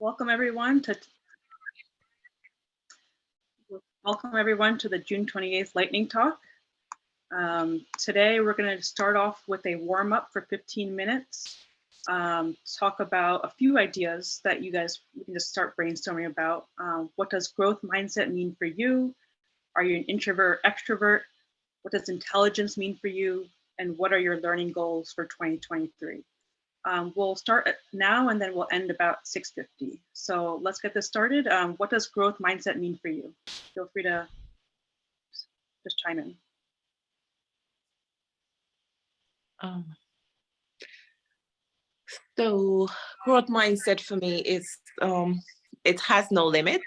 Welcome everyone to the June 28th Lightning Talk. Today we're going to start off with a warm-up for 15 minutes. Talk about a few ideas that you guys can just start brainstorming about. What does growth mindset mean for you? Are you an introvert or extrovert? What does intelligence mean for you? And what are your learning goals for 2023? We'll start now and then we'll end about 6:50. So let's get this started. What does growth mindset mean for you? Feel free to just chime in. So growth mindset for me is it has no limit.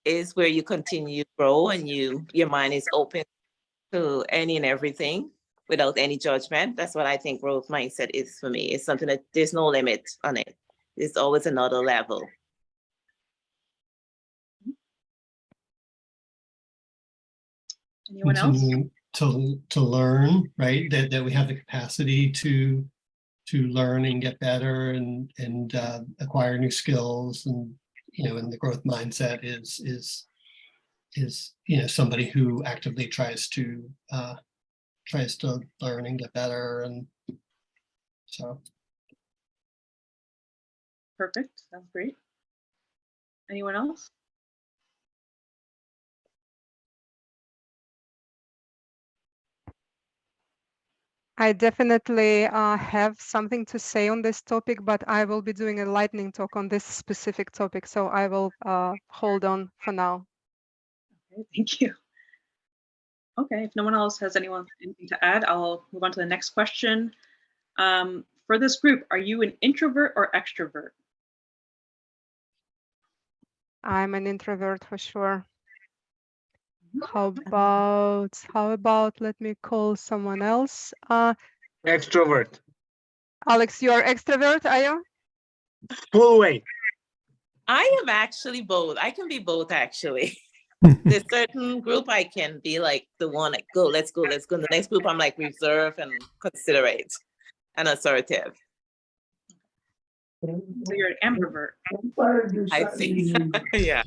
Is where you continue to grow and your mind is open to any and everything without any judgment. That's what I think growth mindset is for me. It's something that there's no limit on it. There's always another level. Anyone else? Continuing to learn, right? That we have the capacity to learn and get better and acquire new skills, and and the growth mindset is somebody who actively tries to learn and get better, and so. Perfect. Sounds great. Anyone else? I definitely have something to say on this topic, but I will be doing a lightning talk on this specific topic, so I will hold on for now. Okay, thank you. Okay, if no one else has anything to add, I'll move on to the next question. For this group, are you an introvert or extrovert? I'm an introvert for sure. How about let me call someone else. Extrovert. Alex, you are extrovert, are you? Full way. I am actually both. I can be both actually. There's certain group I can be like the one like let's go. In the next group I'm like reserved and considerate and assertive. So you're an ambivert. I see. Yeah.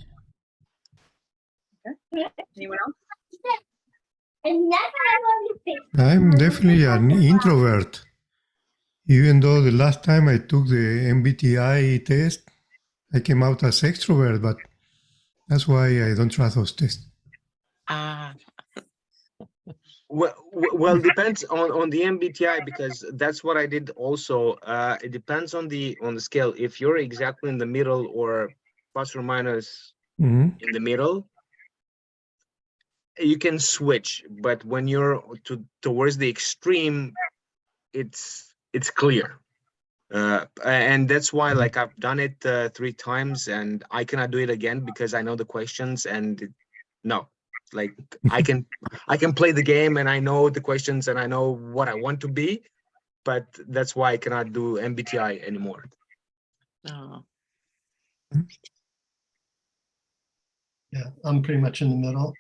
Okay. Anyone else? I'm definitely an introvert. Even though the last time I took the MBTI test, I came out as extrovert, but that's why I don't trust those tests. Well, depends on the MBTI, because that's what I did also. It depends on the scale. If you're exactly in the middle or plus or minus in the middle, you can switch. But when you're towards the extreme, it's clear. And that's why, like, I've done it 3 times and I cannot do it again because I know the questions, and no, like I can play the game and I know the questions and I know what I want to be, but that's why I cannot do MBTI anymore. Oh. Yeah, I'm pretty much in the middle.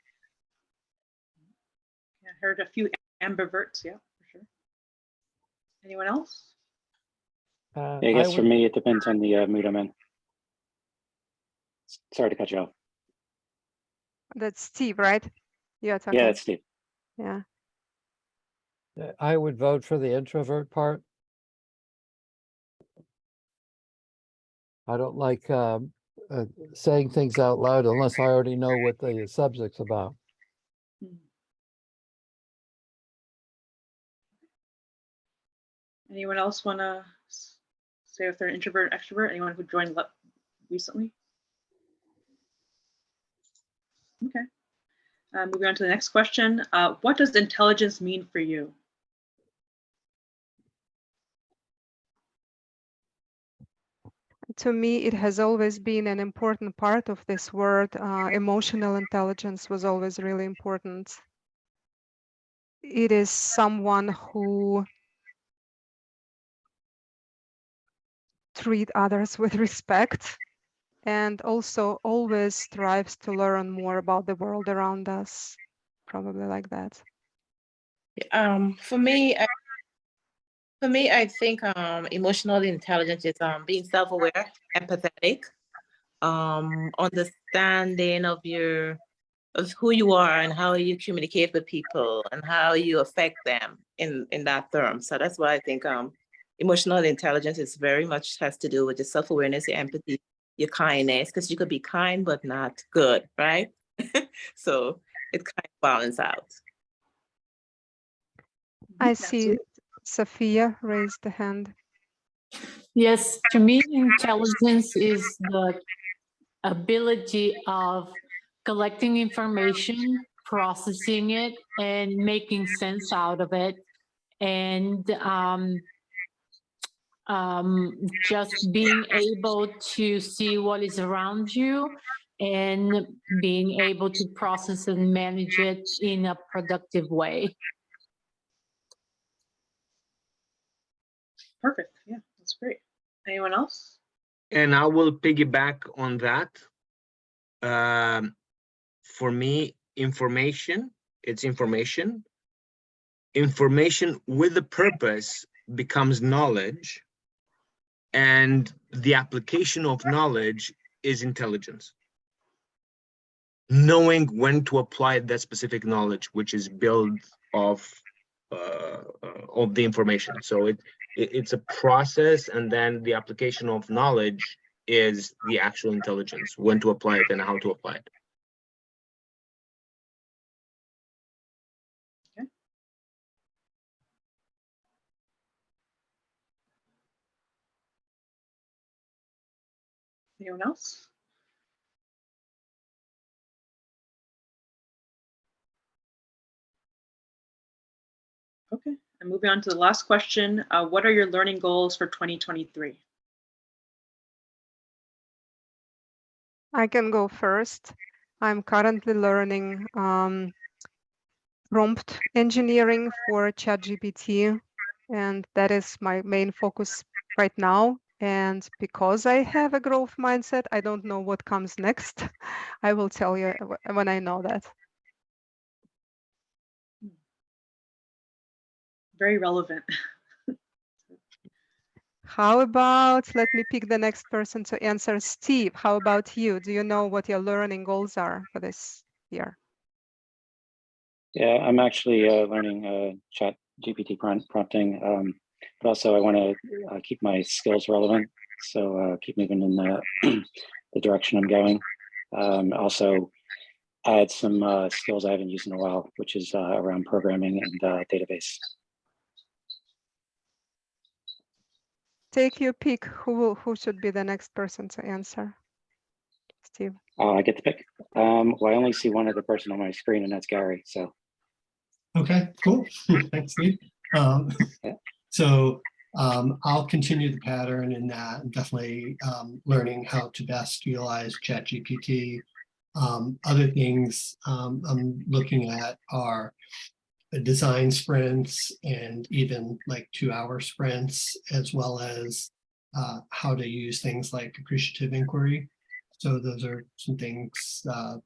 I heard a few ambiverts, yeah, for sure. Anyone else? I guess for me, it depends on the mood I'm in. Sorry to cut you off. That's Steve, right? Yeah, it's Steve. Yeah. I would vote for the introvert part. I don't like saying things out loud unless I already know what the subject's about. Anyone else want to say if they're an introvert or extrovert? Anyone who joined recently? Okay. Moving on to the next question. What does intelligence mean for you? To me, it has always been an important part of this word. Emotional intelligence was always really important. It is someone who treats others with respect and also always strives to learn more about the world around us. Probably like that. For me, I think emotional intelligence is being self-aware, empathetic, understanding of who you are and how you communicate with people and how you affect them in that term. So that's why I think emotional intelligence is very much has to do with your self-awareness, your empathy, your kindness, because you could be kind but not good, right? So it kind of balance out. I see Sophia raised the hand. Yes, to me, intelligence is the ability of collecting information, processing it, and making sense out of it, and just being able to see what is around you and being able to process and manage it in a productive way. Perfect. Yeah, that's great. Anyone else? And I will piggyback on that. For me, information, it's information. Information with a purpose becomes knowledge, and the application of knowledge is intelligence. Knowing when to apply that specific knowledge, which is built of the information. So it's a process, and then the application of knowledge is the actual intelligence, when to apply it and how to apply it. Okay. Anyone else? Okay, and moving on to the last question. What are your learning goals for 2023? I can go first. I'm currently learning prompt engineering for ChatGPT, and that is my main focus right now. And because I have a growth mindset, I don't know what comes next. I will tell you when I know that. Very relevant. How about, let me pick the next person to answer. Steve, how about you? Do you know what your learning goals are for this year? Yeah, I'm actually learning chat GPT prompting, but also I want to keep my skills relevant. So keep moving in the direction I'm going. Also add some skills I haven't used in a while, which is around programming and database. Take your pick. Who should be the next person to answer? Steve. I get to pick. Well, I only see one other person on my screen, and that's Gary. So. Okay, cool. Thanks, Steve. So I'll continue the pattern in that. I'm definitely learning how to best utilize ChatGPT. Other things I'm looking at are design sprints and even like 2-hour sprints, as well as how to use things like appreciative inquiry. So those are some things that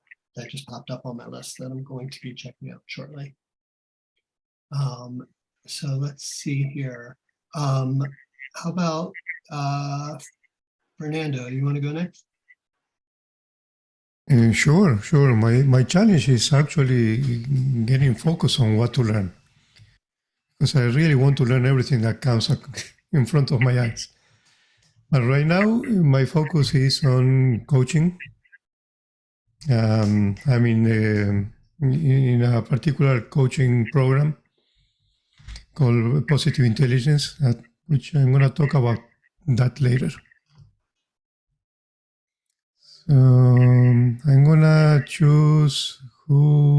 just popped up on my list that I'm going to be checking out shortly. So let's see here. How about Fernando, you want to go next? Sure. My challenge is actually getting focused on what to learn, because I really want to learn everything that comes in front of my eyes. But right now, my focus is on coaching. I'm in a particular coaching program called Positive Intelligence, which I'm going to talk about that later. I'm going to choose who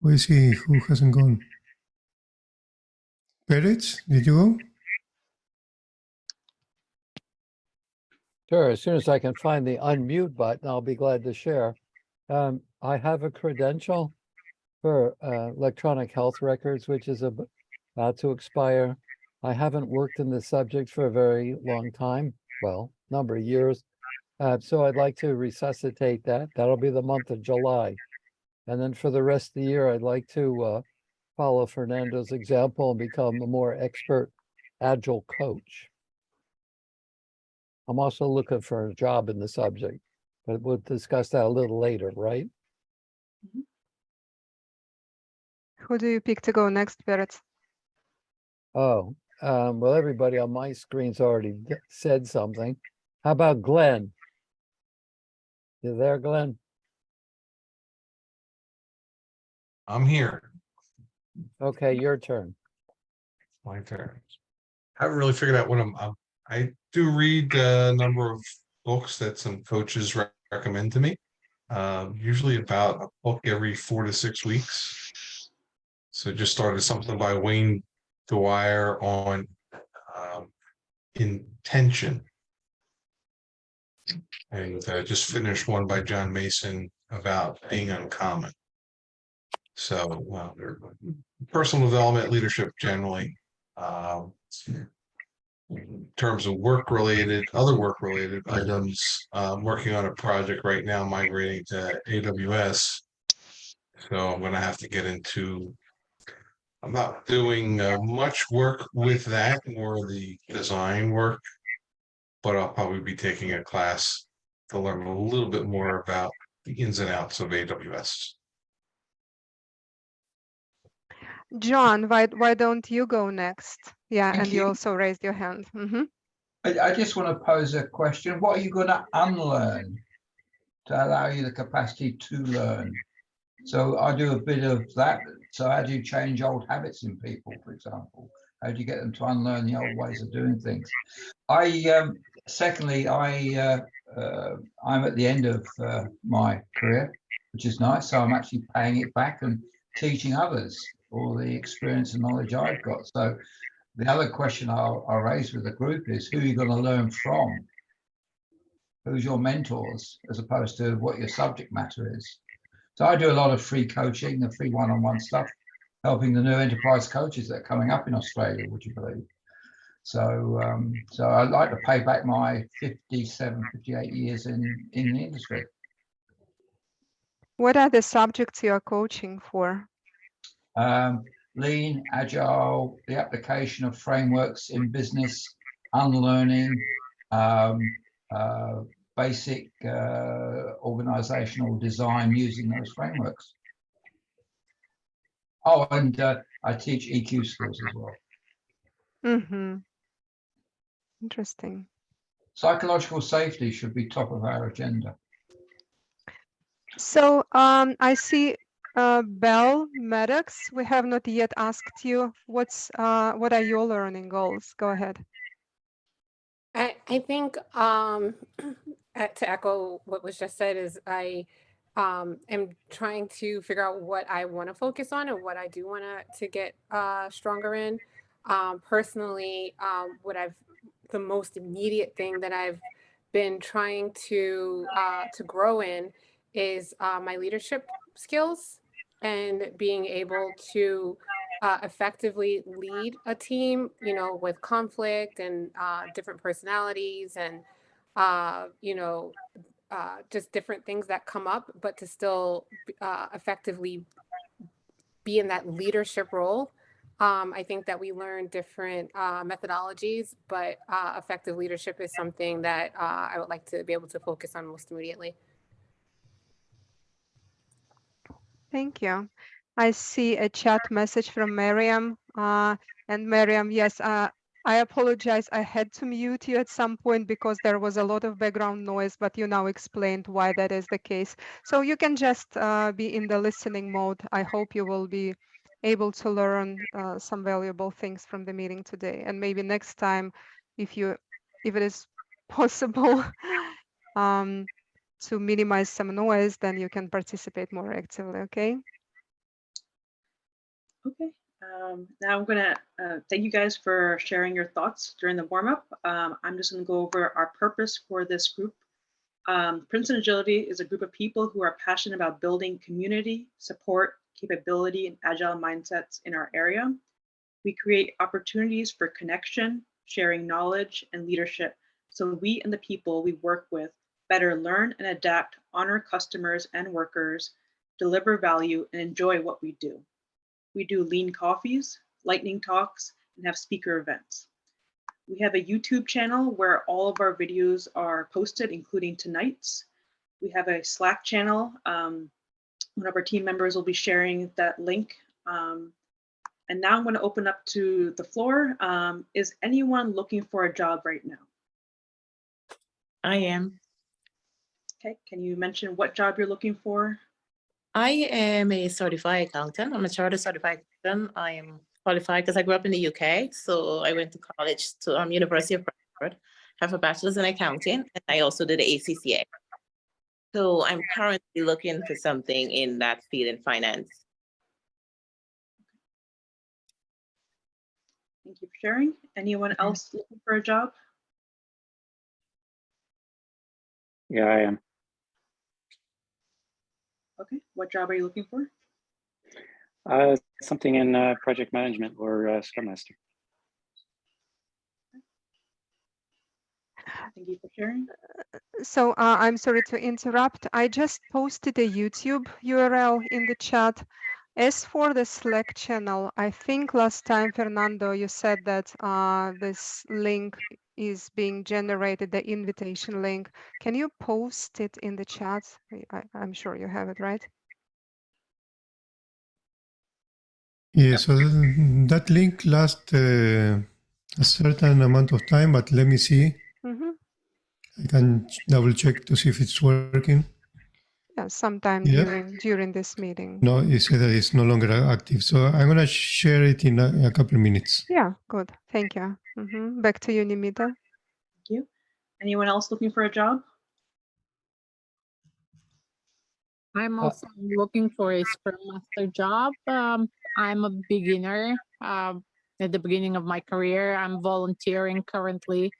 is he? Who hasn't gone? Peretz, did you go? Sure, as soon as I can find the unmute button, I'll be glad to share. I have a credential for electronic health records, which is about to expire. I haven't worked in this subject for a very long time, well, number of years. So I'd like to resuscitate that. That'll be the month of July. And then for the rest of the year, I'd like to follow Fernando's example and become a more expert Agile coach. I'm also looking for a job in the subject, but we'll discuss that a little later, right? Who do you pick to go next, Berit? Oh, well, everybody on my screen's already said something. How about Glenn? You there, Glenn? I'm here. Okay, your turn. My turn. Haven't really figured out what I do read a number of books that some coaches recommend to me. Usually about a book every 4 to 6 weeks. So just started something by Wayne Dwyer on intention. And just finished one by John Mason about being uncommon. So personal development, leadership generally, in terms of other work related items. I'm working on a project right now migrating to AWS. So I'm going to have to get into, I'm not doing much work with that, more the design work, but I'll probably be taking a class to learn a little bit more about the ins and outs of AWS. John, why don't you go next? Yeah, Thank and you you. also raised your hand. I just want to pose a question. What are you going to unlearn to allow you the capacity to learn? So I do a bit of that. So how do you change old habits in people, for example? How do you get them to unlearn the old ways of doing things? Secondly, I'm at the end of my career, which is nice. So I'm actually paying it back and teaching others all the experience and knowledge I've got. So the other question I'll raise with the group is who are you going to learn from? Who's your mentors, as opposed to what your subject matter is? So I do a lot of free coaching, the free one-on-one stuff, helping the new enterprise coaches that are coming up in Australia, would you believe? So so I'd like to pay back my 57, 58 years in the industry. What are the subjects you are coaching for? Lean, agile, the application of frameworks in business, unlearning, basic organizational design using those frameworks. Oh, and I teach EQ skills as well. Interesting. Psychological safety should be top of our agenda. So I see Belle Maddox, we have not yet asked you what are your learning goals? Go ahead. I think to echo what was just said is I am trying to figure out what I want to focus on and what I do want to get stronger in. Personally, the most immediate thing that I've been trying to grow in is my leadership skills and being able to effectively lead a team, you know, with conflict and different personalities and, just different things that come up, but to still effectively be in that leadership role. I think that we learn different methodologies, but effective leadership is something that I would like to be able to focus on most immediately. Thank you. I see a chat message from Miriam. And Miriam, yes, I apologize. I had to mute you at some point because there was a lot of background noise, but you now explained why that is the case. So you can just be in the listening mode. I hope you will be able to learn some valuable things from the meeting today. And maybe next time, if it is possible, to minimize some noise, then you can participate more actively, okay? Okay. Now I'm gonna thank you guys for sharing your thoughts during the warm-up. I'm just gonna go over our purpose for this group. Princeton Agility is a group of people who are passionate about building community, support, capability, and agile mindsets in our area. We create opportunities for connection, sharing knowledge, and leadership so we and the people we work with better learn and adapt, honor customers and workers, deliver value, and enjoy what we do. We do lean coffees, lightning talks, and have speaker events. We have a YouTube channel where all of our videos are posted, including tonight's. We have a Slack channel. One of our team members will be sharing that link. And now I'm going to open up to the floor. Is anyone looking for a job right now? I am. Okay, can you mention what job you're looking for? I am a certified accountant. I'm a chartered certified accountant. I am qualified because I grew up in the UK. So I went to college to University of Bradford, have a bachelor's in accounting, and I also did the ACCA. So I'm currently looking for something in that field in finance. Thank you for sharing. Anyone else looking for a job? Yeah, I am. Okay, what job are you looking for? Something in project management or Scrum Master. Thank you for sharing. So I'm sorry to interrupt. I just posted a YouTube URL in the chat. As for the Slack channel, I think last time, Fernando, you said that this link is being generated, the invitation link. Can you post it in the chat? I'm sure you have it, right? Yeah, so that link lasts a certain amount of time, but let me see. Mm-hmm. I can double check to see if it's working. Yeah, sometime Yeah. during this meeting. No, it said that it's no longer active. So I'm going to share it in a couple of minutes. Yeah, good. Thank you. Mm-hmm. Back to you, Nimita. Thank you. Anyone else looking for a job? I'm also looking for a Scrum Master job. I'm a beginner. At the beginning of my career, I'm volunteering currently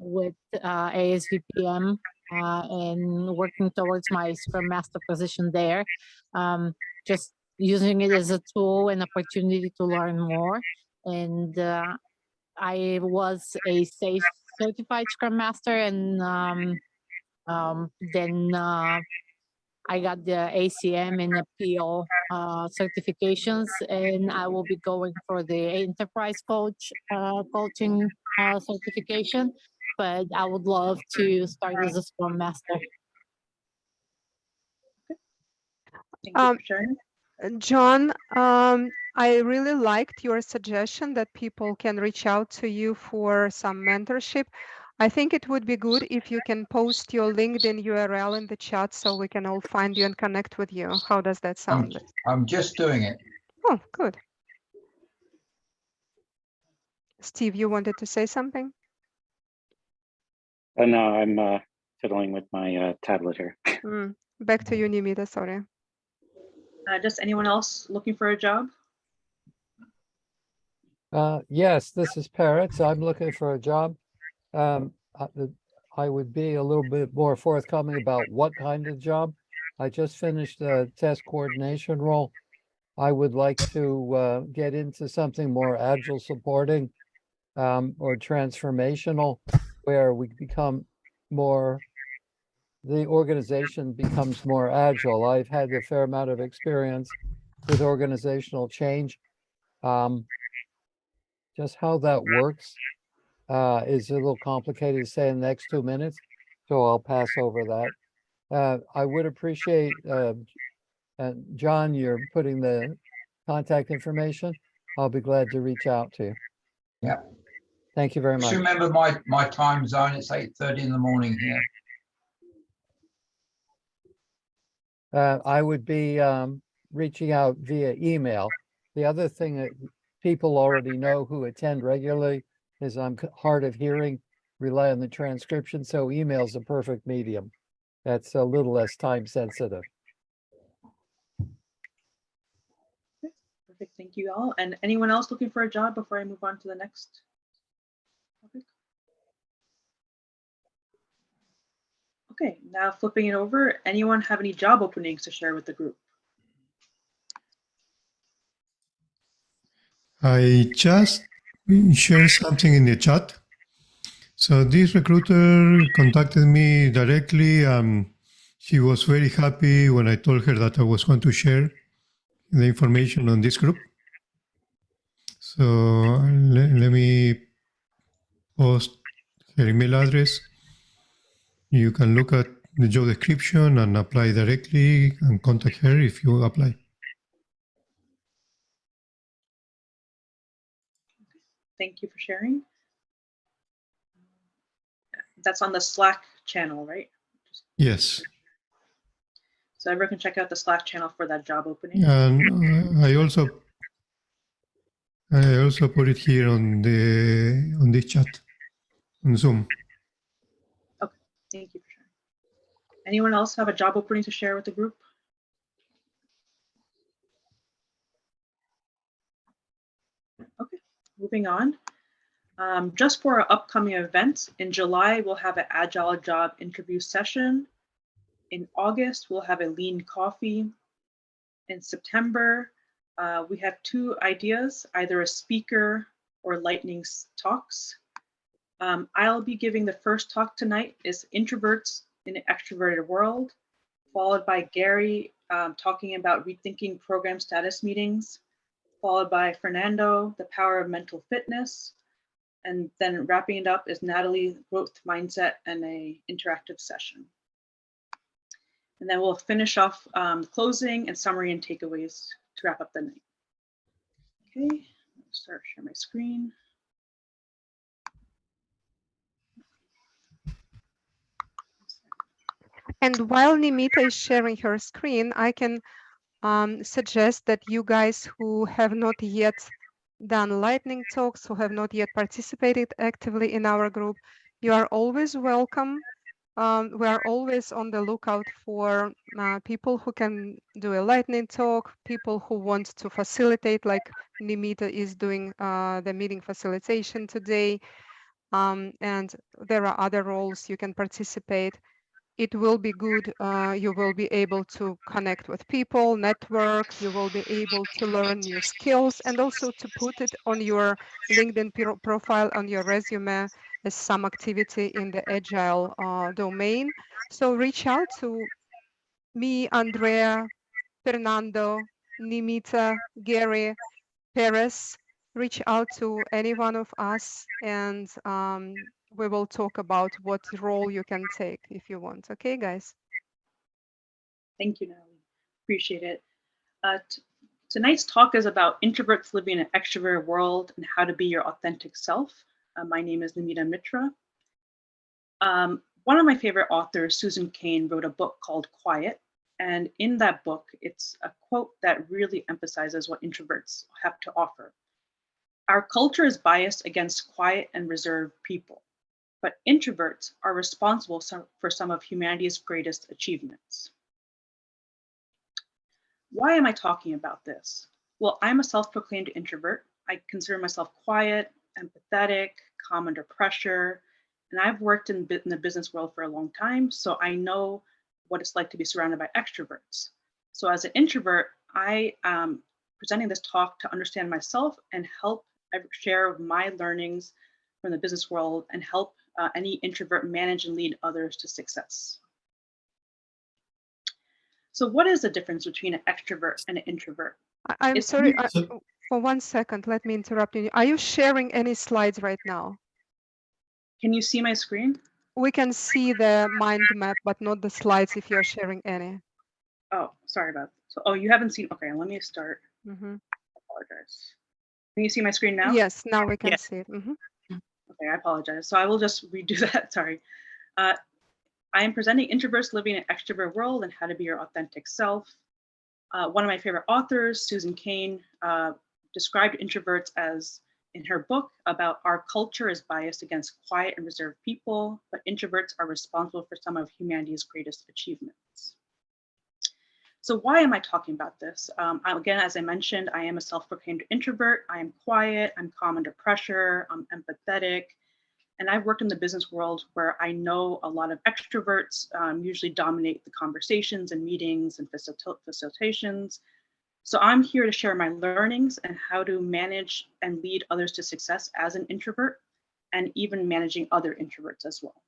with ASVPM and working towards my Scrum Master position there. Just using it as a tool and opportunity to learn more. And I was a SAFe certified Scrum Master, and then I got the ACM and appeal certifications, and I will be going for the enterprise coaching certification. But I would love to start as a Scrum Master. Thank you for sharing. John, I really liked your suggestion that people can reach out to you for some mentorship. I think it would be good if you can post your LinkedIn URL in the chat so we can all find you and connect with you. How does that sound? I'm just doing it. Oh, good. Steve, you wanted to say something? No, I'm fiddling with my tablet here. Back to you, Nimita, sorry. Just anyone else looking for a job? Yes, this is Parrots. I'm looking for a job. I would be a little bit more forthcoming about what kind of job. I just finished a test coordination role. I would like to get into something more agile supporting or transformational, where we become more, the organization becomes more agile. I've had a fair amount of experience with organizational change. Just how that works is a little complicated to say in the next 2 minutes, so I'll pass over that. I would appreciate, John, you're putting the contact information. I'll be glad to reach out to you. Yeah. Thank you very much. Just remember my time zone, it's 8:30 in the morning here. I would be reaching out via email. The other thing that people already know who attend regularly is I'm hard of hearing, rely on the transcription, so email is a perfect medium. That's a little less time sensitive. Perfect, thank you all. And anyone else looking for a job before I move on to the next topic? Okay, now flipping it over, anyone have any job openings to share with the group? I just shared something in the chat. So this recruiter contacted me directly. She was very happy when I told her that I was going to share the information on this group. So let me post her email address. You can look at the job description and apply directly and contact her if you apply. Thank you for sharing. That's on the Slack channel, right? Yes. So everyone can check out the Slack channel for that job opening. And I also put it here on this chat on Zoom. Okay, thank you for sharing. Anyone else have a job opening to share with the group? Okay, moving on. Just for our upcoming events, in July, we'll have an Agile job interview session. In August, we'll have a lean coffee. In September, we have 2 ideas, either a speaker or lightning talks. I'll be giving the first talk tonight is Introverts in an Extroverted World, followed by Gary talking about rethinking program status meetings, followed by Fernando, the power of mental fitness, and then wrapping it up is Natalie, growth mindset, and a interactive session. And then we'll finish off closing and summary and takeaways to wrap up the night. Okay, I'll start share my screen. And while Nimita is sharing her screen, I can suggest that you guys who have not yet done lightning talks, who have not yet participated actively in our group, you are always welcome. We are always on the lookout for people who can do a lightning talk, people who want to facilitate, like Nimita is doing the meeting facilitation today. And there are other roles you can participate. It will be good. You will be able to connect with people, network, you will be able to learn new skills, and also to put it on your LinkedIn profile, on your resume as some activity in the Agile domain. So reach out to me, Andrea, Fernando, Nimita, Gary, Perez. Reach out to any one of us, and we will talk about what role you can take if you want. Okay, guys? Thank you, Natalie. Appreciate it. Tonight's talk is about introverts living in an extroverted world and how to be your authentic self. My name is Nimita Mitra. One of my favorite authors, Susan Cain, wrote a book called Quiet. And in that book, it's a quote that really emphasizes what introverts have to offer. Our culture is biased against quiet and reserved people, but introverts are responsible for some of humanity's greatest achievements. Why am I talking about this? Well, I'm a self-proclaimed introvert. I consider myself quiet, empathetic, calm under pressure, and I've worked in the business world for a long time, so I know what it's like to be surrounded by extroverts. So as an introvert, I am presenting this talk to understand myself and help share my learnings from the business world and help any introvert manage and lead others to success. So what is the difference between an extrovert and an introvert? I'm sorry, for 1 second, let me interrupt you. Are you sharing any slides right now? Can you see my screen? We can see the mind map, but not the slides if you're sharing any. Oh, sorry about that. So, oh, you haven't seen, okay, let me start. Mm-hmm. Apologize. Can you see my screen now? Yes, now we can see it. Mm-hmm. Okay, I apologize. So I will just redo that, sorry. I am presenting introverts living in an extrovert world and how to be your authentic self. One of my favorite authors, Susan Cain, described introverts as, in her book, about our culture is biased against quiet and reserved people, but introverts are responsible for some of humanity's greatest achievements. So why am I talking about this? Again, as I mentioned, I am a self-proclaimed introvert. I am quiet, I'm calm under pressure, I'm empathetic, and I've worked in the business world where I know a lot of extroverts usually dominate the conversations and meetings and facilitations. So I'm here to share my learnings and how to manage and lead others to success as an introvert, and even managing other introverts as well.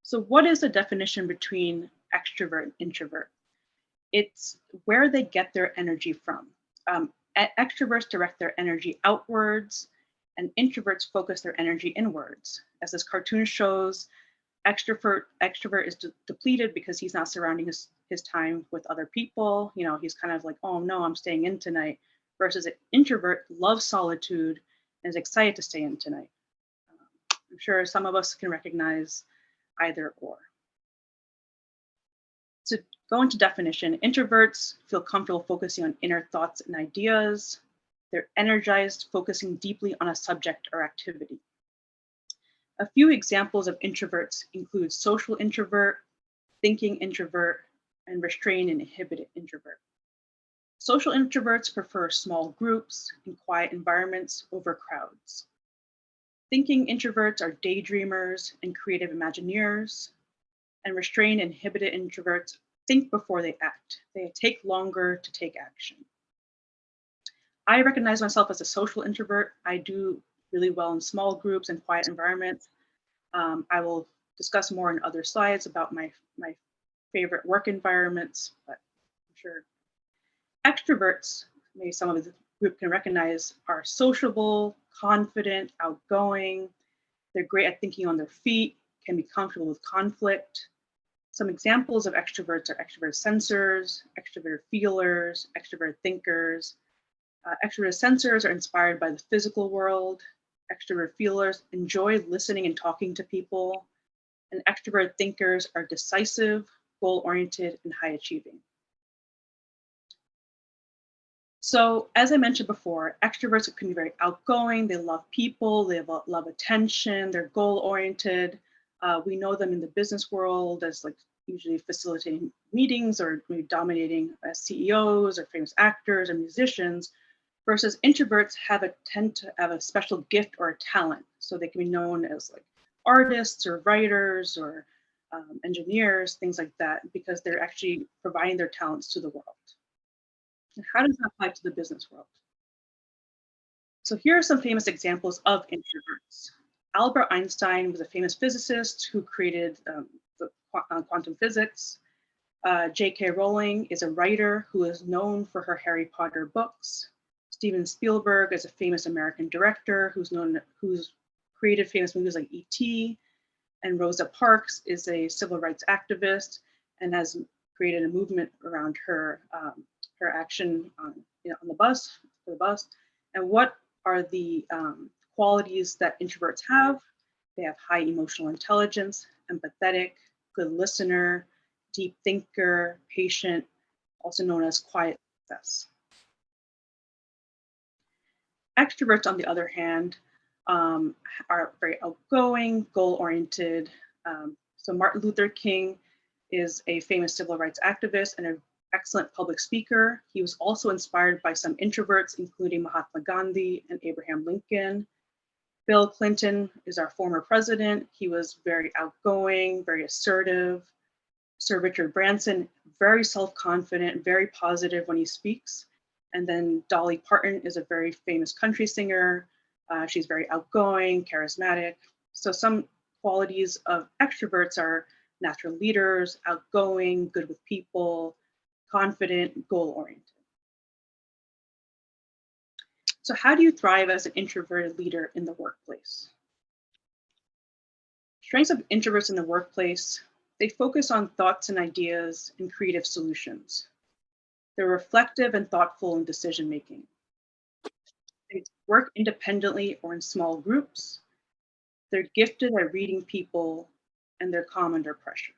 So what is the definition between extrovert and introvert? It's where they get their energy from. Extroverts direct their energy outwards, and introverts focus their energy inwards. As this cartoon shows, extrovert is depleted because he's not surrounding his time with other people. You know, he's kind of like, oh no, I'm staying in tonight, versus an introvert loves solitude and is excited to stay in tonight. I'm sure some of us can recognize either or. To go into definition, introverts feel comfortable focusing on inner thoughts and ideas. They're energized, focusing deeply on a subject or activity. A few examples of introverts include social introvert, thinking introvert, and restrained and inhibited introvert. Social introverts prefer small groups and quiet environments over crowds. Thinking introverts are daydreamers and creative imagineers, and restrained and inhibited introverts think before they act. They take longer to take action. I recognize myself as a social introvert. I do really well in small groups and quiet environments. I will discuss more in other slides about my favorite work environments, but I'm sure extroverts, maybe some of the group can recognize, are sociable, confident, outgoing. They're great at thinking on their feet, can be comfortable with conflict. Some examples of extroverts are extrovert sensors, extrovert feelers, extrovert thinkers. Extrovert sensors are inspired by the physical world. Extrovert feelers enjoy listening and talking to people. And extrovert thinkers are decisive, goal-oriented, and high-achieving. So as I mentioned before, extroverts can be very outgoing. They love people, they love attention, they're goal-oriented. We know them in the business world as like usually facilitating meetings or maybe dominating as CEOs or famous actors or musicians, versus introverts tend to have a special gift or a talent. So they can be known as like artists or writers or engineers, things like that, because they're actually providing their talents to the world. And how does that apply to the business world? So here are some famous examples of introverts. Albert Einstein was a famous physicist who created quantum physics. J.K. Rowling is a writer who is known for her Harry Potter books. Steven Spielberg is a famous American director who's created famous movies like E.T. And Rosa Parks is a civil rights activist and has created a movement around her action on the bus, for the bus. And what are the qualities that introverts have? They have high emotional intelligence, empathetic, good listener, deep thinker, patient, also known as quiet success. Extroverts, on the other hand, are very outgoing, goal-oriented. So Martin Luther King is a famous civil rights activist and an excellent public speaker. He was also inspired by some introverts, including Mahatma Gandhi and Abraham Lincoln. Bill Clinton is our former president. He was very outgoing, very assertive. Sir Richard Branson, very self-confident, very positive when he speaks. And then Dolly Parton is a very famous country singer. She's very outgoing, charismatic. So some qualities of extroverts are natural leaders, outgoing, good with people, confident, goal-oriented. So how do you thrive as an introverted leader in the workplace? Strengths of introverts in the workplace: they focus on thoughts and ideas and creative solutions. They're reflective and thoughtful in decision-making. They work independently or in small groups. They're gifted at reading people, and they're calm under pressure.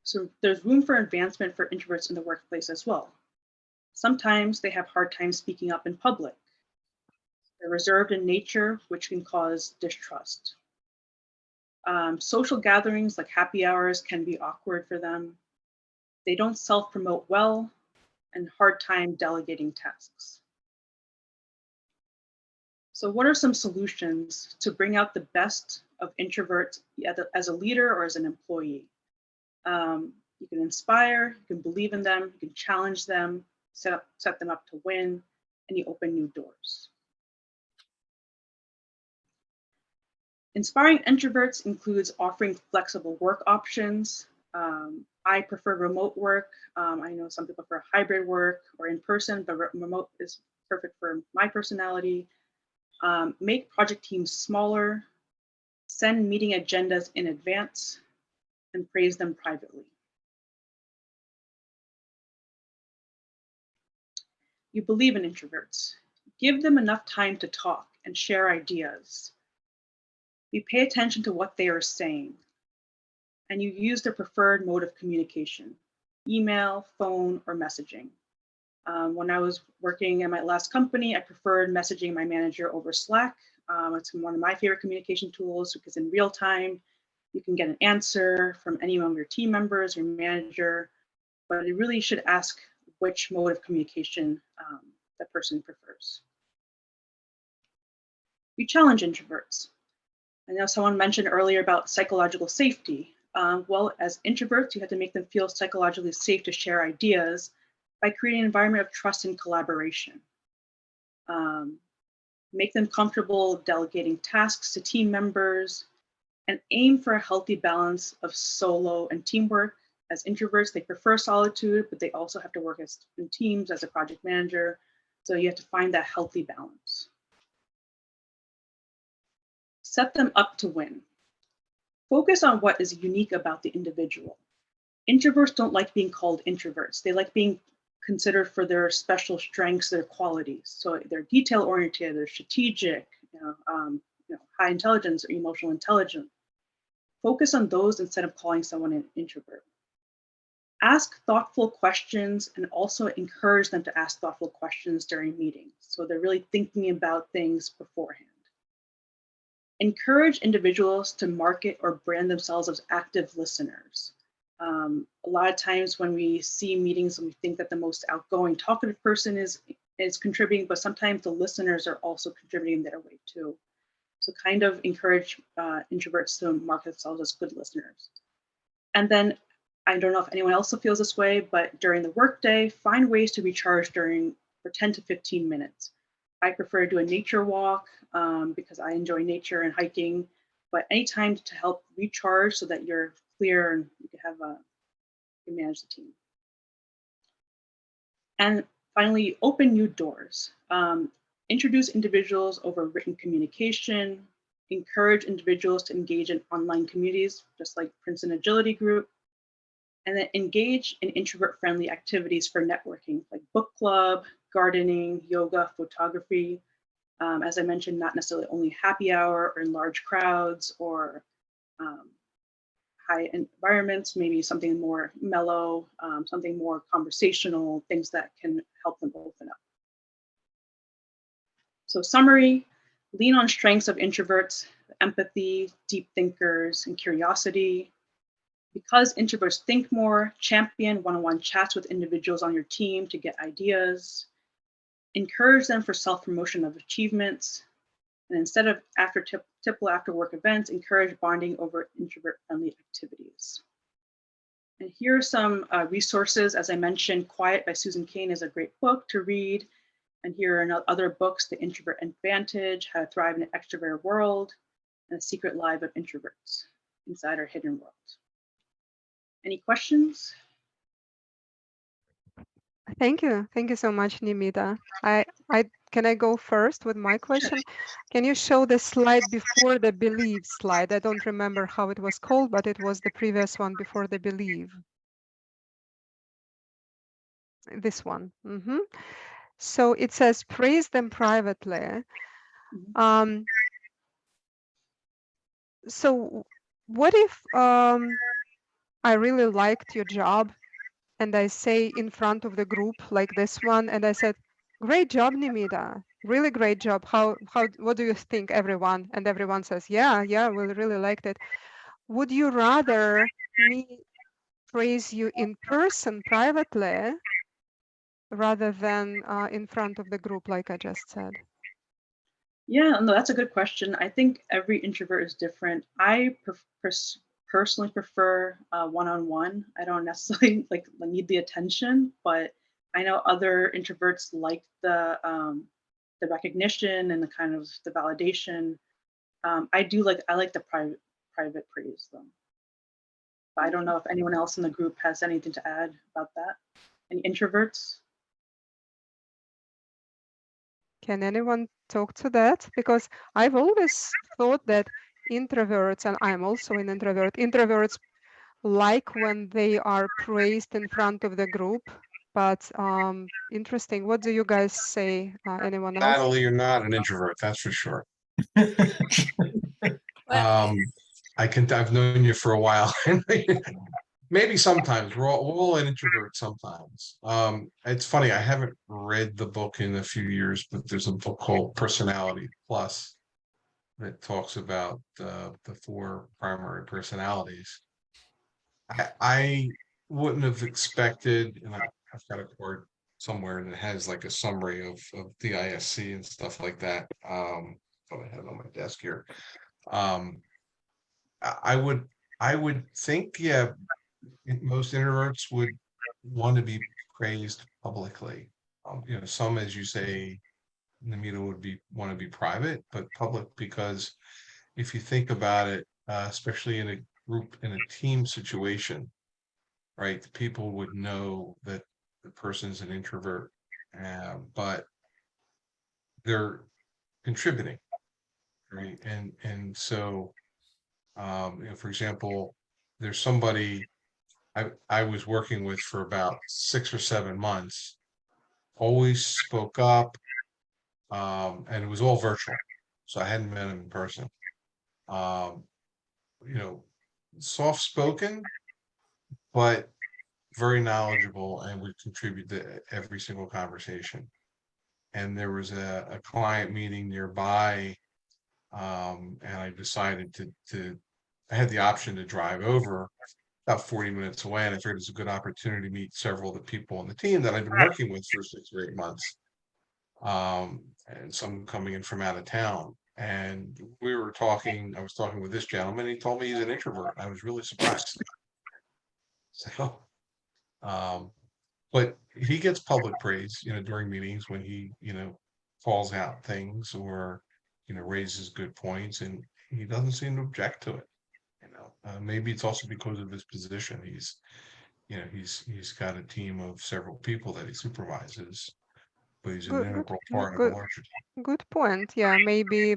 So there's room for advancement for introverts in the workplace as well. Sometimes they have hard time speaking up in public. They're reserved in nature, which can cause distrust. Social gatherings like happy hours can be awkward for them. They don't self-promote well, and hard time delegating tasks. So what are some solutions to bring out the best of introverts as a leader or as an employee? You can inspire, you can believe in them, you can challenge them, set them up to win, and you open new doors. Inspiring introverts includes offering flexible work options. I prefer remote work. I know some people prefer hybrid work or in person, but remote is perfect for my personality. Make project teams smaller, send meeting agendas in advance, and praise them privately. You believe in introverts. Give them enough time to talk and share ideas. You pay attention to what they are saying, and you use their preferred mode of communication, email, phone, or messaging. When I was working at my last company, I preferred messaging my manager over Slack. It's one of my favorite communication tools because in real time, you can get an answer from any one of your team members, your manager, but you really should ask which mode of communication that person prefers. You challenge introverts. I know someone mentioned earlier about psychological safety. Well, as introverts, you have to make them feel psychologically safe to share ideas by creating an environment of trust and collaboration. Make them comfortable delegating tasks to team members, and aim for a healthy balance of solo and teamwork. As introverts, they prefer solitude, but they also have to work in teams as a project manager. So you have to find that healthy balance. Set them up to win. Focus on what is unique about the individual. Introverts don't like being called introverts. They like being considered for their special strengths, their qualities. So they're detail-oriented, they're strategic, high intelligence or emotional intelligence. Focus on those instead of calling someone an introvert. Ask thoughtful questions and also encourage them to ask thoughtful questions during meetings. So they're really thinking about things beforehand. Encourage individuals to market or brand themselves as active listeners. A lot of times when we see meetings and we think that the most outgoing, talkative person is contributing, but sometimes the listeners are also contributing their way too. So kind of encourage introverts to market themselves as good listeners. And then, I don't know if anyone else feels this way, but during the workday, find ways to recharge for 10 to 15 minutes. I prefer to do a nature walk because I enjoy nature and hiking, but anytime to help recharge so that you're clear and you can manage the team. And finally, open new doors. Introduce individuals over written communication, encourage individuals to engage in online communities, just like Princeton Agility Group, and then engage in introvert-friendly activities for networking, like book club, gardening, yoga, photography. As I mentioned, not necessarily only happy hour or in large crowds or high environments, maybe something more mellow, something more conversational, things that can help them open up. So summary, lean on strengths of introverts, empathy, deep thinkers, and curiosity. Because introverts think more, champion one-on-one chats with individuals on your team to get ideas. Encourage them for self-promotion of achievements. And instead of typical after-work events, encourage bonding over introvert-friendly activities. And here are some resources. As I mentioned, Quiet by Susan Cain is a great book to read. And here are other books, The Introvert Advantage, How to Thrive in an Extrovert World, and The Secret Life of Introverts, Inside Our Hidden World. Any questions? Thank you. Thank you so much, Nimita. Can I go first with my question? Can you show the slide before the believe slide? I don't remember how it was called, but it was the previous one before the believe. This one. So it says, praise them privately. So what if I really liked your job and I say in front of the group like this one, and I said, great job, Nimita, really great job. What do you think, everyone? And everyone says, yeah, we really liked it. Would you rather me praise you in person privately rather than in front of the group, like I just said? Yeah, no, that's a good question. I think every introvert is different. I personally prefer one-on-one. I don't necessarily need the attention, but I know other introverts like the recognition and the kind of the validation. I like the private praise though. But I don't know if anyone else in the group has anything to add about that. Any introverts? Can anyone talk to that? Because I've always thought that introverts, and I'm also an introvert, introverts like when they are praised in front of the group. But interesting. What do you guys say? Anyone else? Natalie, you're not an introvert, that's for sure. Well, I've known you for a while. Maybe sometimes we're all an introvert sometimes. It's funny, I haven't read the book in a few years, but there's a book called Personality Plus that talks about the 4 primary personalities. I wouldn't have expected, and I've got a card somewhere that has like a summary of the ISC and stuff like that. What I have on my desk here. I would think, yeah, most introverts would want to be praised publicly. You know, some, as you say, Namita, would want to be private, but public, because if you think about it, especially in a group, in a team situation, right, people would know that the person's an introvert, but they're contributing, right? And so, you know, for example, there's somebody I was working with for about 6 or 7 months, always spoke up, and it was all virtual, so I hadn't met him in person. You know, soft spoken, but very knowledgeable, and would contribute to every single conversation. And there was a client meeting nearby, and I decided I had the option to drive over about 40 minutes away, and I figured it was a good opportunity to meet several of the people on the team that I've been working with for 6 or 8 months, and some coming in from out of town. And I was talking with this gentleman, he told me he's an introvert. I was really surprised. So, but he gets public praise, you know, during meetings when he, you know, calls out things or, you know, raises good points, and he doesn't seem to object to it. You know, maybe it's also because of his position. He's got a team of several people that he supervises, but he's an integral part of a larger team. Good point. Yeah, maybe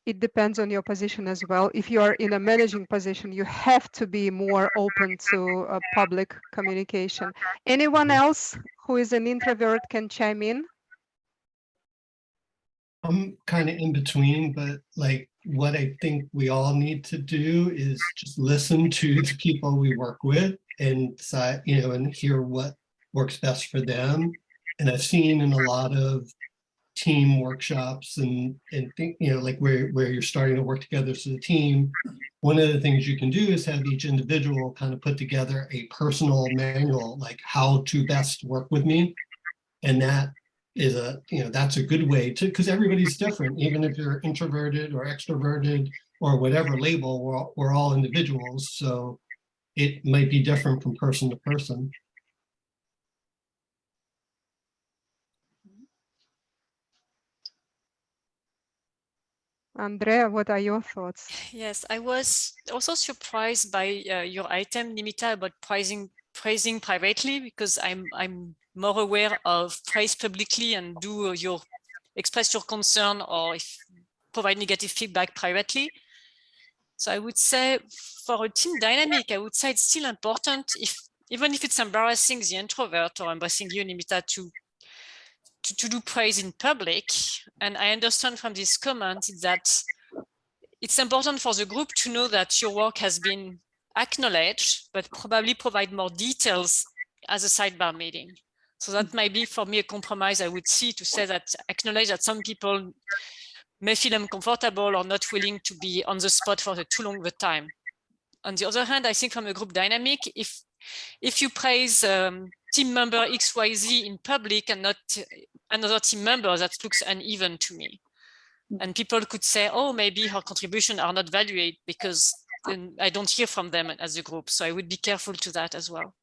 it depends on your position as well. If you are in a managing position, you have to be more open to public communication. Anyone else who is an introvert can chime in? I'm kind of in between, but like what I think we all need to do is just listen to the people we work with and decide, you know, and hear what works best for them. And I've seen in a lot of team workshops and think, you know, like where you're starting to work together as a team, one of the things you can do is have each individual kind of put together a personal manual, like how to best work with me. And that is that's a good way to, because everybody's different, even if you're introverted or extroverted or whatever label, we're all individuals. So it might be different from person to person. Andrea, what are your thoughts? Yes, I was also surprised by your item, Nimita, about praising privately, because I'm more aware of praise publicly and express your concern or provide negative feedback privately. So I would say for a team dynamic, I would say it's still important, even if it's embarrassing the introvert or embarrassing you, Nimita, to do praise in public. And I understand from this comment that it's important for the group to know that your work has been acknowledged, but probably provide more details as a sidebar meeting. So that might be, for me, a compromise I would see, to say that, acknowledge that some people may feel uncomfortable or not willing to be on the spot for too long a time. On the other hand, I think from a group dynamic, if you praise team member XYZ in public and not another team member, that looks uneven to me. And people could say, oh, maybe her contributions are not valued because then I don't hear from them as a group. So I would be careful to that as well.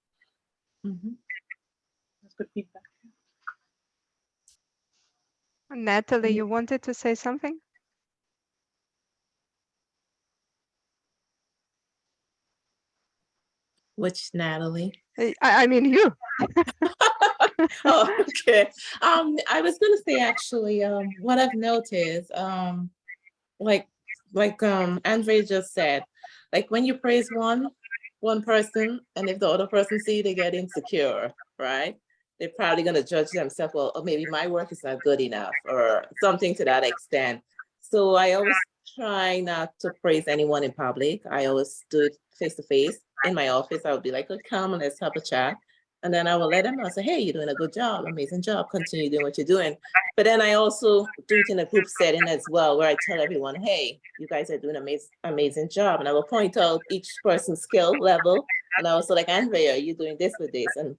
That's good feedback. Natalie, you wanted to say something? Which Natalie? I mean you. Oh, okay. I was gonna say actually, what I've noticed, like Andre just said, like when you praise one person, and if the other person see they get insecure, right? They're probably gonna judge themselves, well, or maybe my work is not good enough, or something to that extent. So I always try not to praise anyone in public. I always do it face to face. In my office, I would be like, "Oh, come and let's have a chat." And then I will let them know, say, "Hey, you're doing a good job, amazing job, continue doing what you're doing." But then I also do it in a group setting as well, where I tell everyone, "Hey, you guys are doing an amazing job." And I will point out each person's skill level. And I also like, "Andrea, you're doing this with this." And,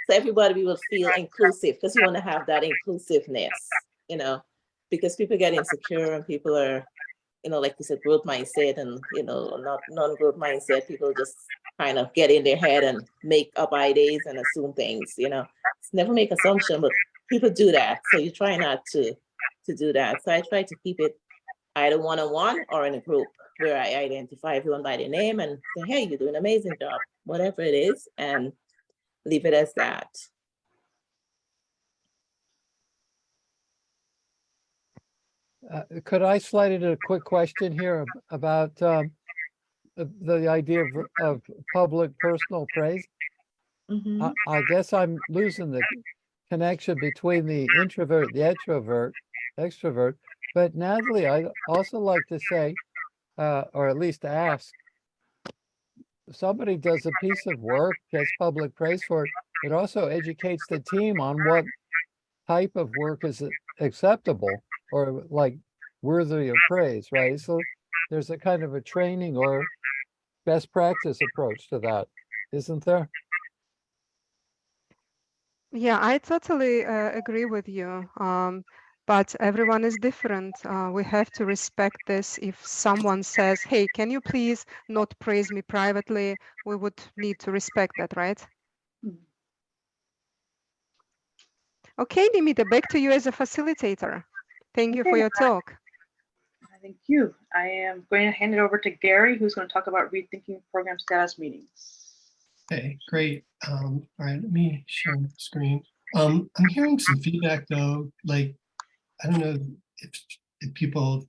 so everybody will feel inclusive, because you want to have that inclusiveness, because people get insecure and people are, like you said, growth mindset, and, not non-growth mindset. People just kind of get in their head and make up ideas and assume things, never make assumption, but people do that. So you try not to do that. So I try to keep it either one-on-one or in a group, where I identify everyone by their name and say, "Hey, you're doing an amazing job," whatever it is, and leave it as that. Could I slide in a quick question here about the idea of public personal praise? Mhm. I guess I'm losing the connection between the introvert, the extrovert. But Natalie, I also like to say, or at least ask, if somebody does a piece of work, gets public praise for it, it also educates the team on what type of work is acceptable or like worthy of praise, right? So there's a kind of a training or best practice approach to that, isn't there? Yeah, I totally agree with you. But everyone is different. We have to respect this. If someone says, "Hey, can you please not praise me privately?" we would need to respect that, right? Okay, Nimita, back to you as a facilitator. Thank you for your talk. Thank you. I am going to hand it over to Gary, who's going to talk about rethinking program status meetings. Okay, great. All right, let me share the screen. I'm hearing some feedback though, like, I don't know if people,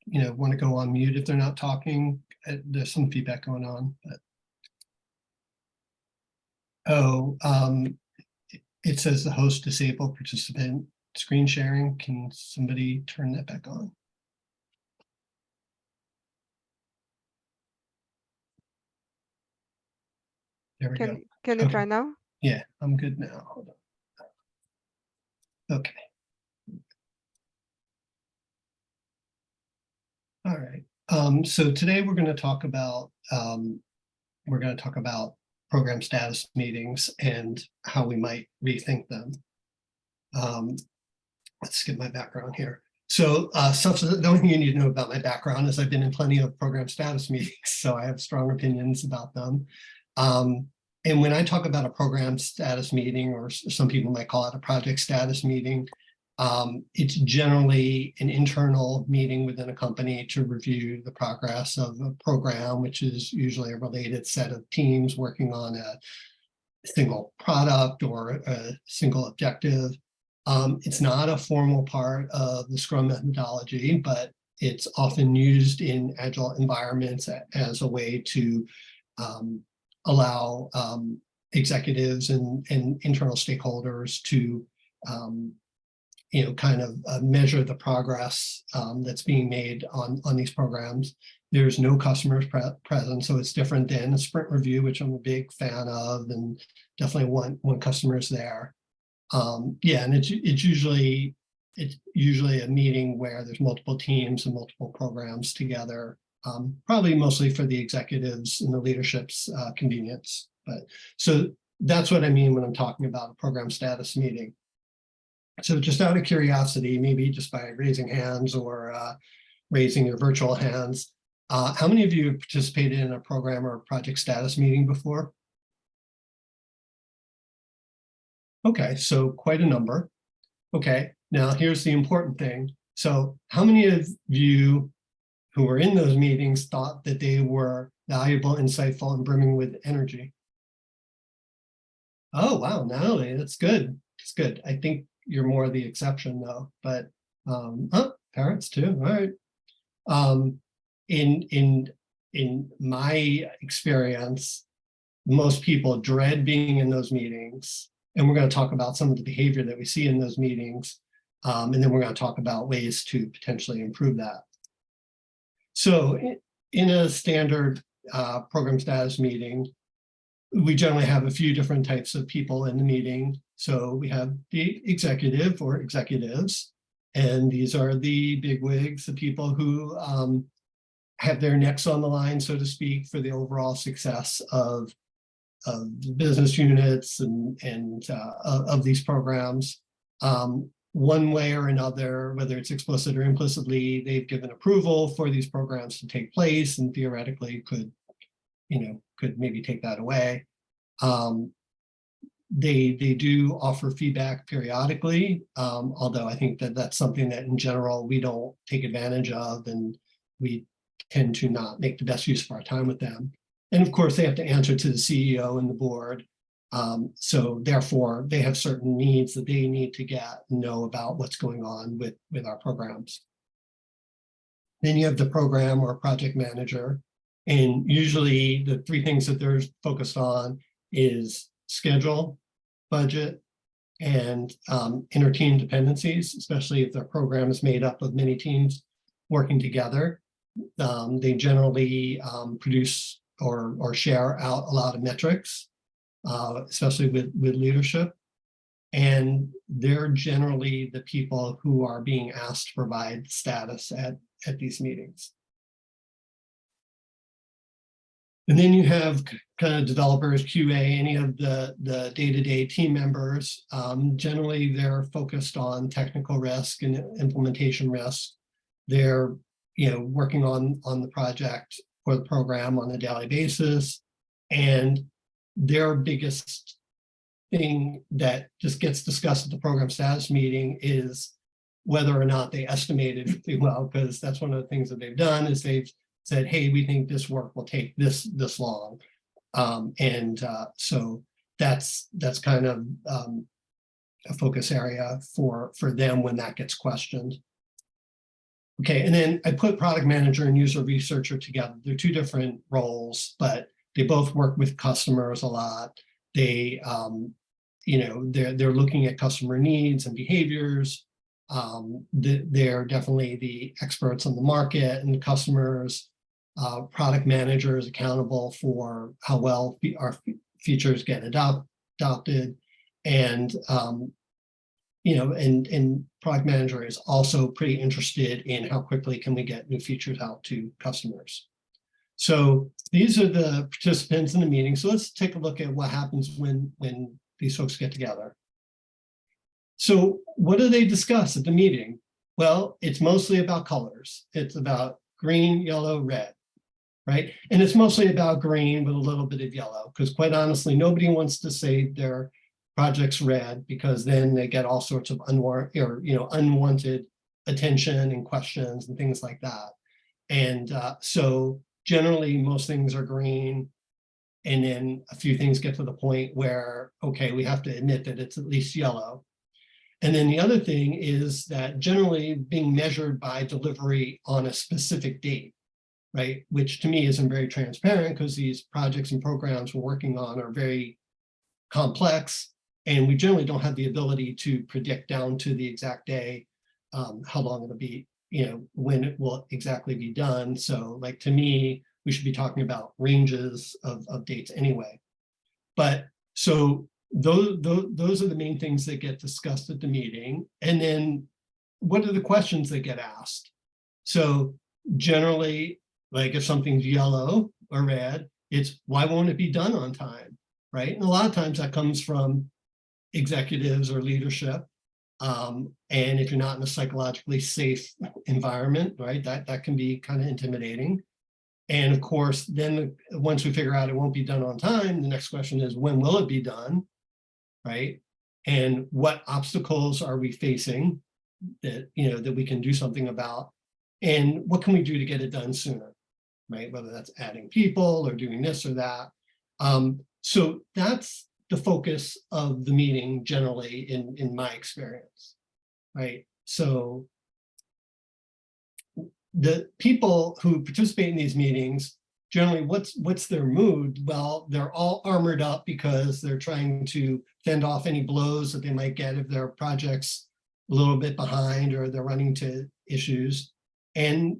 want to go on mute if they're not talking. There's some feedback going on, but. Oh, it says the host disabled participant screen sharing. Can somebody turn that back on? There we go. Can you try now? Yeah, I'm good now. Hold on. Okay. All right. So today we're going to talk about program status meetings and how we might rethink them. Let's get my background here. So the only thing you need to know about my background is I've been in plenty of program status meetings, so I have strong opinions about them. And when I talk about a program status meeting, or some people might call it a project status meeting, it's generally an internal meeting within a company to review the progress of a program, which is usually a related set of teams working on a single product or a single objective. It's not a formal part of the Scrum methodology, but it's often used in Agile environments as a way to allow executives and internal stakeholders to kind of measure the progress that's being made on these programs. There's no customers present, so it's different than a sprint review, which I'm a big fan of, and definitely want customers there. Yeah, and it's usually a meeting where there's multiple teams and multiple programs together, probably mostly for the executives and the leadership's convenience. But so that's what I mean when I'm talking about a program status meeting. So just out of curiosity, maybe just by raising hands or raising your virtual hands, how many of you have participated in a program or project status meeting before? Okay, so quite a number. Okay, now here's the important thing. So how many of you who were in those meetings thought that they were valuable, insightful, and brimming with energy? Oh, wow, Natalie, that's good. It's good. I think you're more the exception though, but oh, parents too, all right. In my experience, most people dread being in those meetings. And we're going to talk about some of the behavior that we see in those meetings. And then we're going to talk about ways to potentially improve that. So in a standard program status meeting, we generally have a few different types of people in the meeting. So we have the executive or executives, and these are the bigwigs, the people who have their necks on the line, so to speak, for the overall success of the business units and of these programs. One way or another, whether it's explicit or implicitly, they've given approval for these programs to take place and theoretically could maybe take that away. They do offer feedback periodically, although I think that that's something that in general we don't take advantage of, and we tend to not make the best use of our time with them. And of course, they have to answer to the CEO and the board. So therefore, they have certain needs that they need to know about what's going on with our programs. Then you have the program or project manager. And usually the three things that they're focused on is schedule, budget, and inter-team dependencies, especially if their program is made up of many teams working together. They generally produce or share out a lot of metrics, especially with leadership. And they're generally the people who are being asked to provide status at these meetings. And then you have kind of developers, QA, any of the day-to-day team members. Generally, they're focused on technical risk and implementation risk. They're working on the project or the program on a daily basis. And their biggest thing that just gets discussed at the program status meeting is whether or not they estimated really well, because that's one of the things that they've done is they've said, hey, we think this work will take this long. So that's kind of a focus area for them when that gets questioned. Okay, and then I put product manager and user researcher together. They're two different roles, but they both work with customers a lot. They, they're looking at customer needs and behaviors. They're definitely the experts on the market and the customers. Product manager is accountable for how well our features get adopted, and and product manager is also pretty interested in how quickly can we get new features out to customers. So these are the participants in the meeting. So let's take a look at what happens when these folks get together. So what do they discuss at the meeting? Well, it's mostly about colors. It's about green, yellow, red, right? And it's mostly about green with a little bit of yellow, because quite honestly, nobody wants to say their project's red, because then they get all sorts of unwanted attention and questions and things like that. And so generally most things are green, and then a few things get to the point where, okay, we have to admit that it's at least yellow. And then the other thing is that generally being measured by delivery on a specific date, right? Which to me isn't very transparent, because these projects and programs we're working on are very complex, and we generally don't have the ability to predict down to the exact day how long it'll be, when it will exactly be done. So like, to me, we should be talking about ranges of dates anyway. But so those are the main things that get discussed at the meeting. And then what are the questions that get asked? So generally, like if something's yellow or red, it's why won't it be done on time, right? And a lot of times that comes from executives or leadership. And if you're not in a psychologically safe environment, right, that can be kind of intimidating. And of course, then once we figure out it won't be done on time, the next question is, when will it be done, right? And what obstacles are we facing that, that we can do something about? And what can we do to get it done sooner, right? Whether that's adding people or doing this or that. So that's the focus of the meeting generally in my experience, right? So the people who participate in these meetings, generally what's their mood? Well, they're all armored up because they're trying to fend off any blows that they might get if their project's a little bit behind or they're running into issues. And,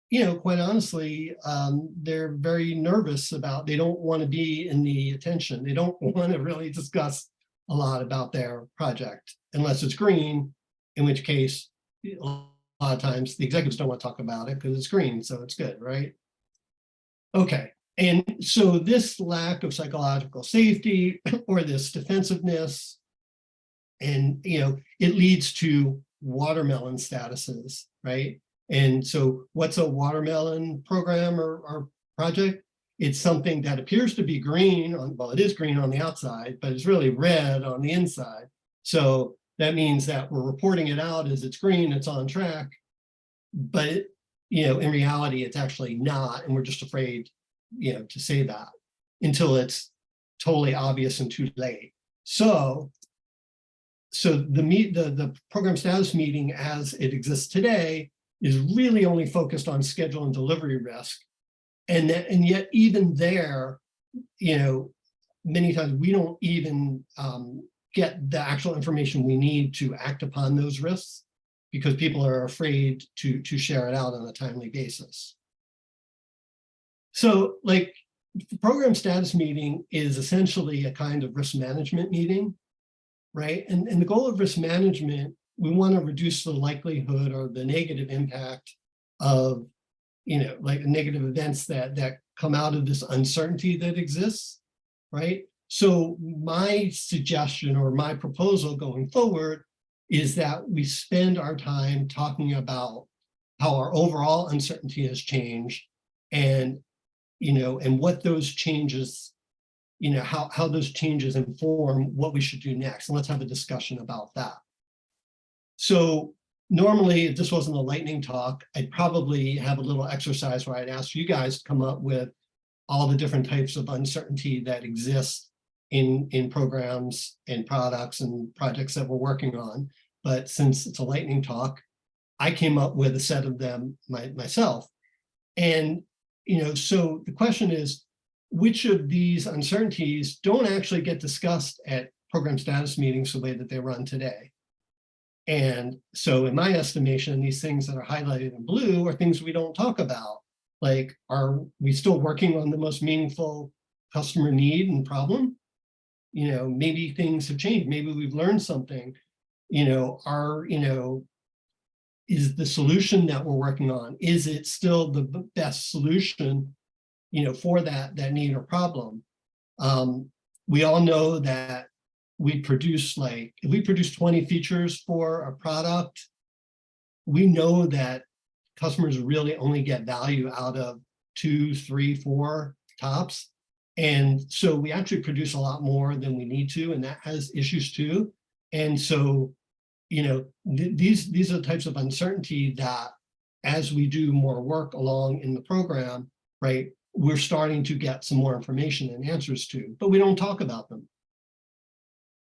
you know, quite honestly, they're very nervous about, they don't want to be in the attention. They don't want to really discuss a lot about their project unless it's green, in which case, a lot of times the executives don't want to talk about it because it's green, so it's good, right? Okay, and so this lack of psychological safety or this defensiveness, and you know, it leads to watermelon statuses, right? And so what's a watermelon program or project? It's something that appears to be green on, well, it is green on the outside, but it's really red on the inside. So that means that we're reporting it out as it's green, it's on track, but you know, in reality, it's actually not, and we're just afraid, you know, to say that until it's totally obvious and too late. So the program status meeting as it exists today is really only focused on schedule and delivery risk, and yet even there, you know, many times we don't even get the actual information we need to act upon those risks because people are afraid to share it out on a timely basis. So like the program status meeting is essentially a kind of risk management meeting, right? And the goal of risk management, we want to reduce the likelihood or the negative impact of, you know, like negative events that come out of this uncertainty that exists, right? So my suggestion or my proposal going forward is that we spend our time talking about how our overall uncertainty has changed and, you know, and what those changes, you know, how those changes inform what we should do next. And let's have a discussion about that. So normally, if this wasn't a lightning talk, I'd probably have a little exercise where I'd ask you guys to come up with all the different types of uncertainty that exist in programs and products and projects that we're working on. But since it's a lightning talk, I came up with a set of them myself. And, you know, so the question is, which of these uncertainties don't actually get discussed at program status meetings the way that they run today? And so in my estimation, these things that are highlighted in blue are things we don't talk about. Like, are we still working on the most meaningful customer need and problem? You know, maybe things have changed. Maybe we've learned something. You know, is the solution that we're working on, is it still the best solution, you know, for that need or problem? We all know that we produce, like, if we produce 20 features for a product, we know that customers really only get value out of 2, 3, 4 tops. And so we actually produce a lot more than we need to, and that has issues too. And so, you know, these are the types of uncertainty that as we do more work along in the program, right, we're starting to get some more information and answers to, but we don't talk about them.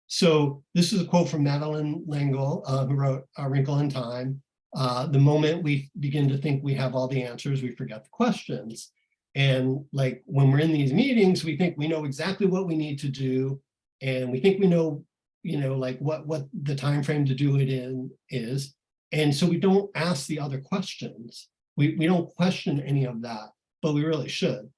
So this is a quote from Madeline L'Engle, who wrote A Wrinkle in Time. The moment we begin to think we have all the answers, we forget the questions. And like when we're in these meetings, we think we know exactly what we need to do. And we think we know, you know, like what the time frame to do it in is. And so we don't ask the other questions. We don't question any of that, but we really should.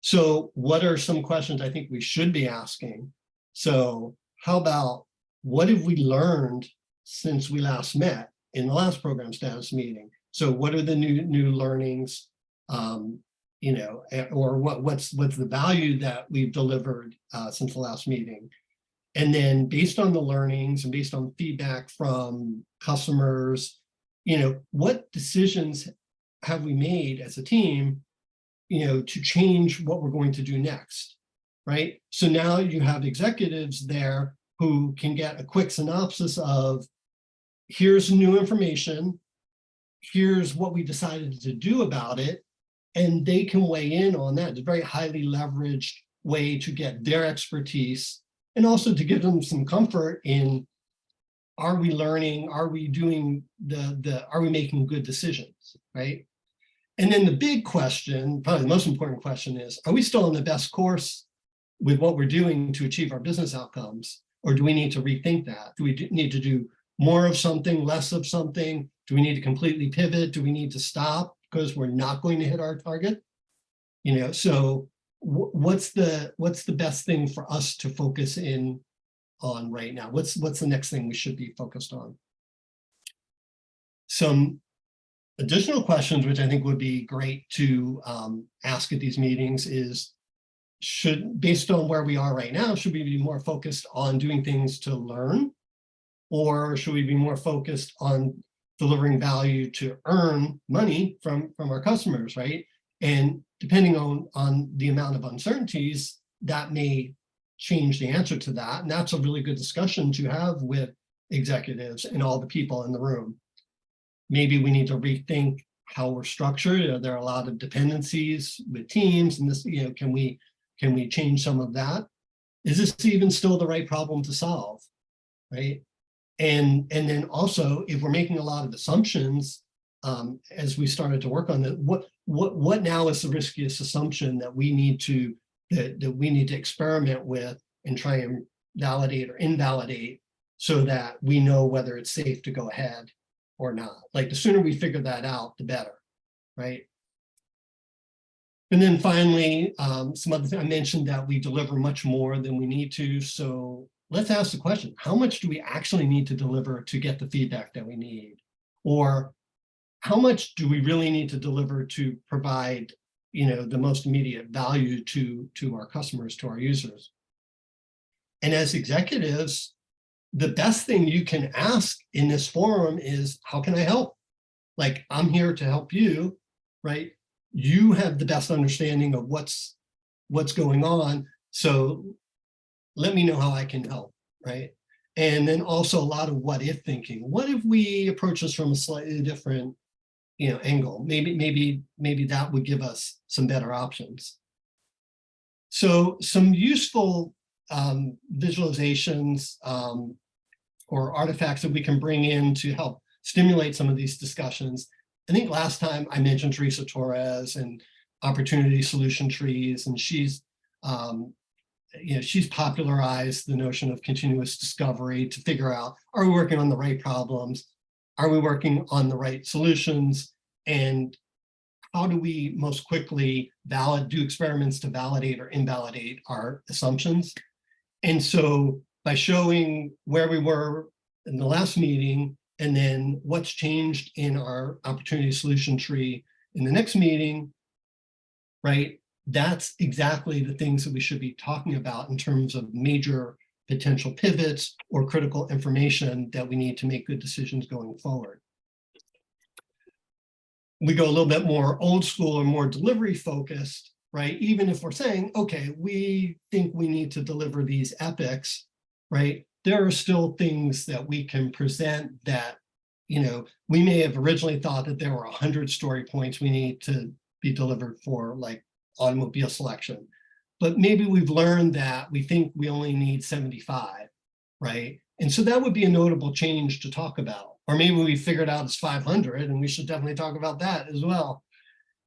So what are some questions I think we should be asking? So how about, what have we learned since we last met in the last program status meeting? So what are the new learnings, you know, or what's the value that we've delivered since the last meeting? And then based on the learnings and based on feedback from customers, you know, what decisions have we made as a team, you know, to change what we're going to do next, right? So now you have executives there who can get a quick synopsis of, here's new information, here's what we decided to do about it, and they can weigh in on that. It's a very highly leveraged way to get their expertise and also to give them some comfort in, are we learning? Are we doing are we making good decisions, right? And then the big question, probably the most important question is, are we still on the best course with what we're doing to achieve our business outcomes? Or do we need to rethink that? Do we need to do more of something, less of something? Do we need to completely pivot? Do we need to stop because we're not going to hit our target? You know, so what's the best thing for us to focus in on right now? What's the next thing we should be focused on? Some additional questions, which I think would be great to ask at these meetings is, based on where we are right now, should we be more focused on doing things to learn? Or should we be more focused on delivering value to earn money from our customers, right? And depending on the amount of uncertainties, that may change the answer to that. And that's a really good discussion to have with executives and all the people in the room. Maybe we need to rethink how we're structured. There are a lot of dependencies with teams, and this, you know, can we change some of that? Is this even still the right problem to solve, right? And then also, if we're making a lot of assumptions, as we started to work on it, what now is the riskiest assumption that we need to experiment with and try and validate or invalidate so that we know whether it's safe to go ahead or not? Like, the sooner we figure that out, the better, right? And then finally, some other things. I mentioned that we deliver much more than we need to. So let's ask the question, how much do we actually need to deliver to get the feedback that we need? Or how much do we really need to deliver to provide, you know, the most immediate value to our customers, to our users? And as executives, the best thing you can ask in this forum is, how can I help? Like, I'm here to help you, right? You have the best understanding of what's going on. So let me know how I can help, right? And then also a lot of what if thinking. What if we approach this from a slightly different, you know, angle? Maybe that would give us some better options. So some useful visualizations or artifacts that we can bring in to help stimulate some of these discussions. I think last time I mentioned Teresa Torres and opportunity solution trees, and she's popularized the notion of continuous discovery to figure out, are we working on the right problems? Are we working on the right solutions? And how do we most quickly do experiments to validate or invalidate our assumptions? And so by showing where we were in the last meeting, and then what's changed in our opportunity solution tree in the next meeting, right? That's exactly the things that we should be talking about in terms of major potential pivots or critical information that we need to make good decisions going forward. We go a little bit more old school or more delivery focused, right? Even if we're saying, okay, we think we need to deliver these epics, right? There are still things that we can present that, you know, we may have originally thought that there were 100 story points we need to be delivered for, like automobile selection. But maybe we've learned that we think we only need 75, right? And so that would be a notable change to talk about. Or maybe we figured out it's 500 and we should definitely talk about that as well.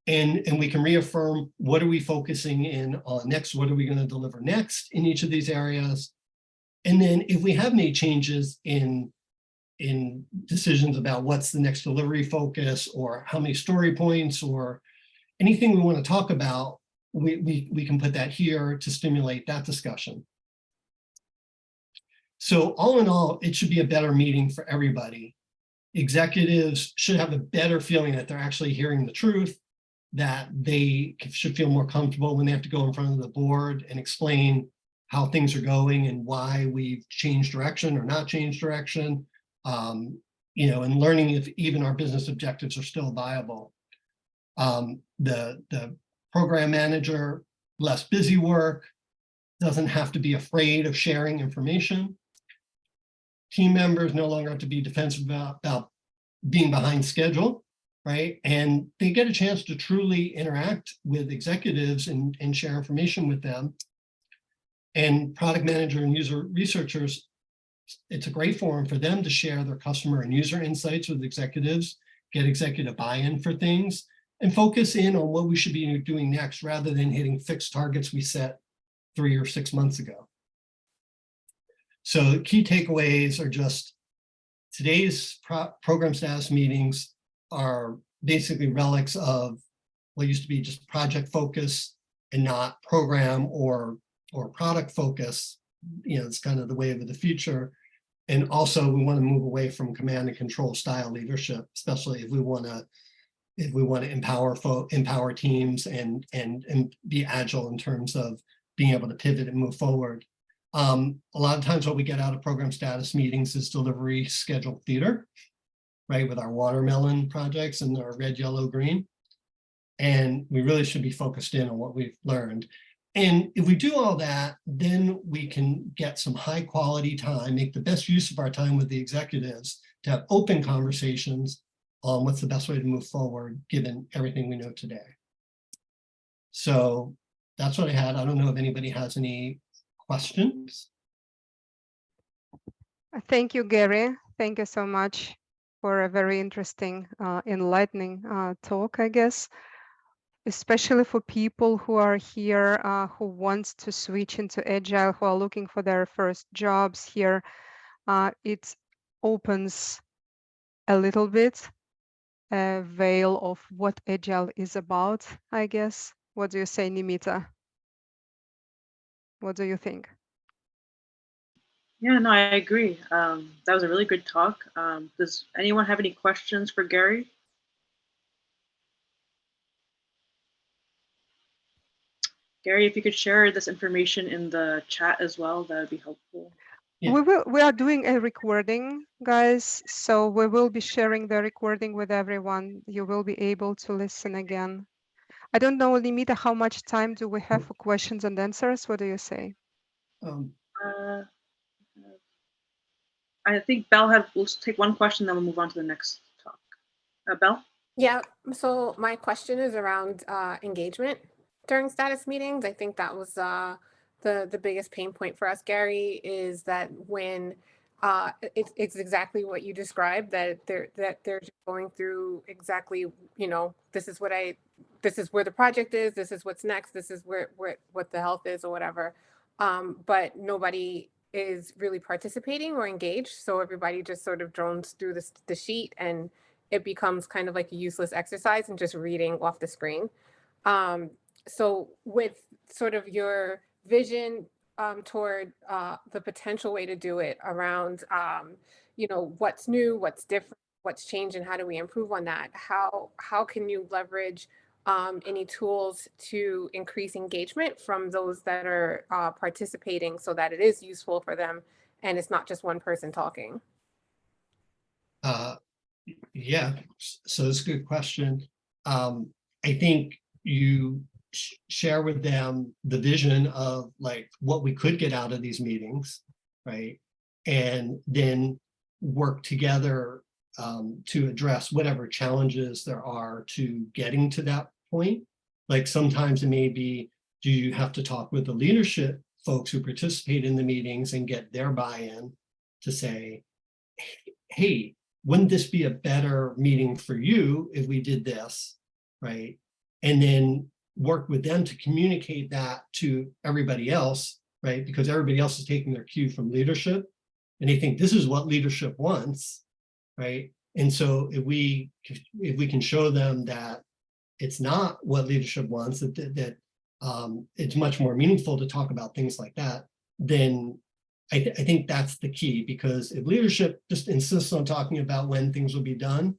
And we can reaffirm, what are we focusing in on next? What are we going to deliver next in each of these areas? And then if we have made changes in decisions about what's the next delivery focus or how many story points or anything we want to talk about, we can put that here to stimulate that discussion. So all in all, it should be a better meeting for everybody. Executives should have a better feeling that they're actually hearing the truth, that they should feel more comfortable when they have to go in front of the board and explain how things are going and why we've changed direction or not changed direction, you know, and learning if even our business objectives are still viable. The program manager, less busy work, doesn't have to be afraid of sharing information. Team members no longer have to be defensive about being behind schedule, right? And they get a chance to truly interact with executives and share information with them. And product manager and user researchers, it's a great forum for them to share their customer and user insights with executives, get executive buy-in for things, and focus in on what we should be doing next rather than hitting fixed targets we set 3 or 6 months ago. So key takeaways are just today's program status meetings are basically relics of what used to be just project focus and not program or product focus. You know, it's kind of the wave of the future. And also we want to move away from command and control style leadership, especially if we want to empower teams and be agile in terms of being able to pivot and move forward. A lot of times what we get out of program status meetings is delivery schedule theater, right? With our watermelon projects and our red, yellow, green. And we really should be focused in on what we've learned. And if we do all that, then we can get some high quality time, make the best use of our time with the executives to have open conversations on what's the best way to move forward, given everything we know today. So that's what I had. I don't know if anybody has any questions. Thank you, Gary. Thank you so much for a very interesting, enlightening talk, I guess, especially for people who are here, who wants to switch into Agile, who are looking for their first jobs here. It opens a little bit a veil of what Agile is about, I guess. What do you say, Nimita? What do you think? Yeah, no, I agree. That was a really good talk. Does anyone have any questions for Gary? Gary, if you could share this information in the chat as well, that would be helpful. Yeah. We are doing a recording, guys, so we will be sharing the recording with everyone. You will be able to listen again. I don't know, Nimita, how much time do we have for questions and answers? What do you say? I think we'll take one question, then we'll move on to the next talk. Belle? Yeah, so my question is around engagement during status meetings. I think that was the biggest pain point for us, Gary, is that when it's exactly what you described, that they're just going through exactly, you know, this is where the project is, this is what's next, this is where what the health is or whatever. But nobody is really participating or engaged, so everybody just sort of drones through the sheet, and it becomes kind of like a useless exercise and just reading off the screen. So with sort of your vision toward the potential way to do it around, you know, what's new, what's different, what's changed, and how do we improve on that? How can you leverage any tools to increase engagement from those that are participating so that it is useful for them and it's not just one person talking? Yeah, so it's a good question. I think you share with them the vision of like what we could get out of these meetings, right? And then work together to address whatever challenges there are to getting to that point. Like sometimes it may be, do you have to talk with the leadership folks who participate in the meetings and get their buy-in to say, hey, wouldn't this be a better meeting for you if we did this, right? And then work with them to communicate that to everybody else, right? Because everybody else is taking their cue from leadership and they think this is what leadership wants, right? And so if we can show them that it's not what leadership wants, that it's much more meaningful to talk about things like that, then I think that's the key, because if leadership just insists on talking about when things will be done,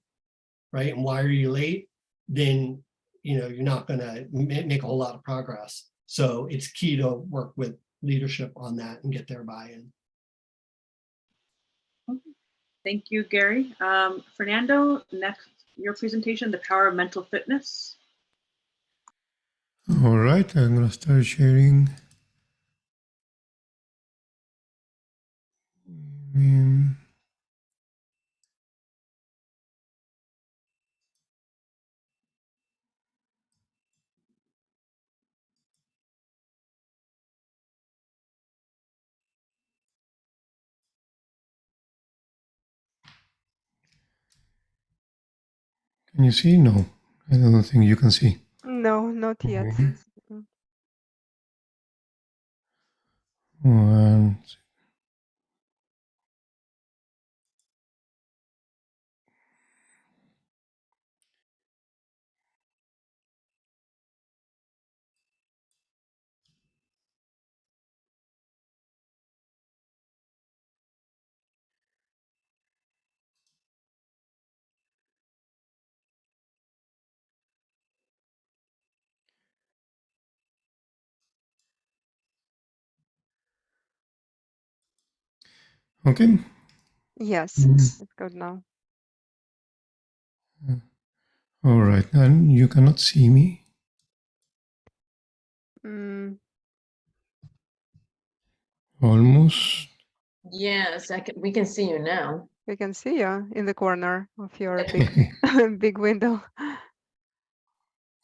right, and why are you late, then you're not going to make a whole lot of progress. So it's key to work with leadership on that and get their buy-in. Thank you, Gary. Fernando, next, your presentation, The Power of Mental Fitness. All right, I'm going to start sharing. Can you see? No, I don't think you can see. No, not yet. Okay. One. Okay. Yes, Mm. it's good now. All right, and you cannot see me. Mm, Almost. Yes, we can see you now. we can see you in the corner of your big big window.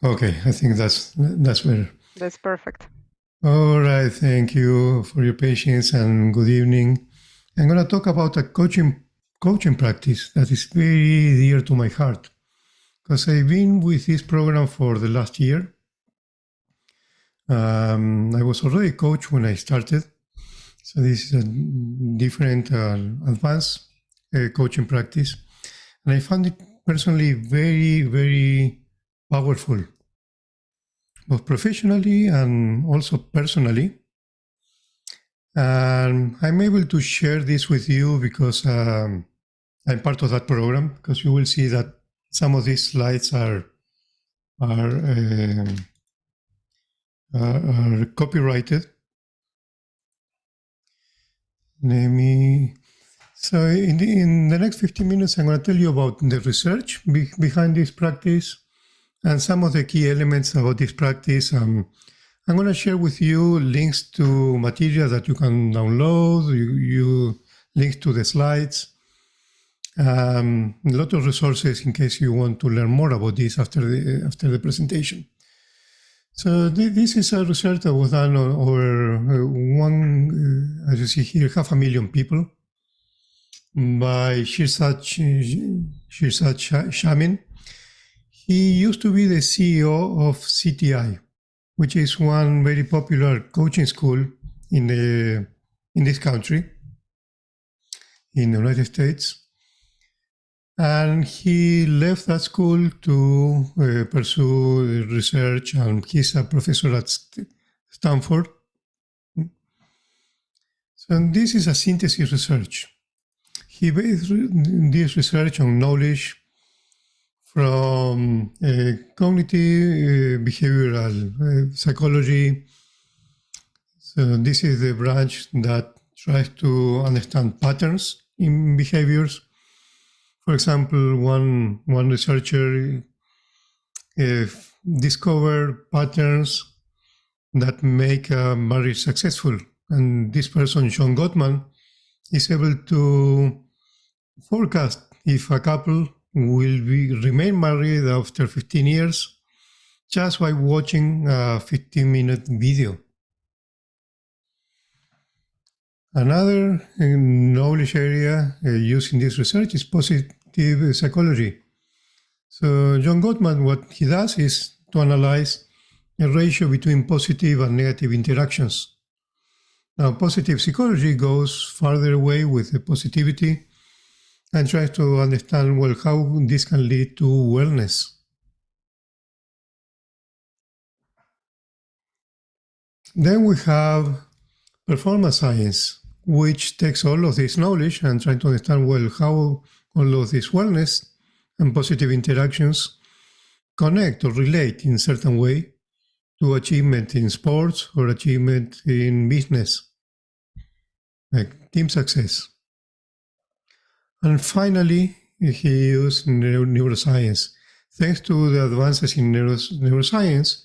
Okay, I think that's better. That's perfect. All right, thank you for your patience and good evening. I'm going to talk about a coaching practice that is very dear to my heart because I've been with this program for the last year. I was already a coach when I started, so this is a different advanced coaching practice, and I found it personally very, very powerful, both professionally and also personally. And I'm able to share this with you because I'm part of that program, because you will see that some of these slides are copyrighted. So in the next 15 minutes, I'm going to tell you about the research behind this practice and some of the key elements about this practice. I'm going to share with you links to material that you can download, you links to the slides, a lot of resources in case you want to learn more about this after the presentation. So this is a research that was done on over as you see here, 500,000 people by Shirzad Shamin. He used to be the CEO of CTI, which is one very popular coaching school in this country, in the United States. And he left that school to pursue research, and he's a professor at Stanford. So this is a synthesis research. He based this research on knowledge from cognitive behavioral psychology. So this is the branch that tries to understand patterns in behaviors. For example, one researcher discovered patterns that make a marriage successful. And this person, John Gottman, is able to forecast if a couple will remain married after 15 years just by watching a 15-minute video. Another knowledge area used in this research is positive psychology. So John Gottman, what he does is to analyze a ratio between positive and negative interactions. Now, positive psychology goes farther away with the positivity and tries to understand, well, how this can lead to wellness. Then we have performance science, which takes all of this knowledge and trying to understand, well, how all of this wellness and positive interactions connect or relate in a certain way to achievement in sports or achievement in business, like team success. And finally, he used neuroscience. Thanks to the advances in neuroscience,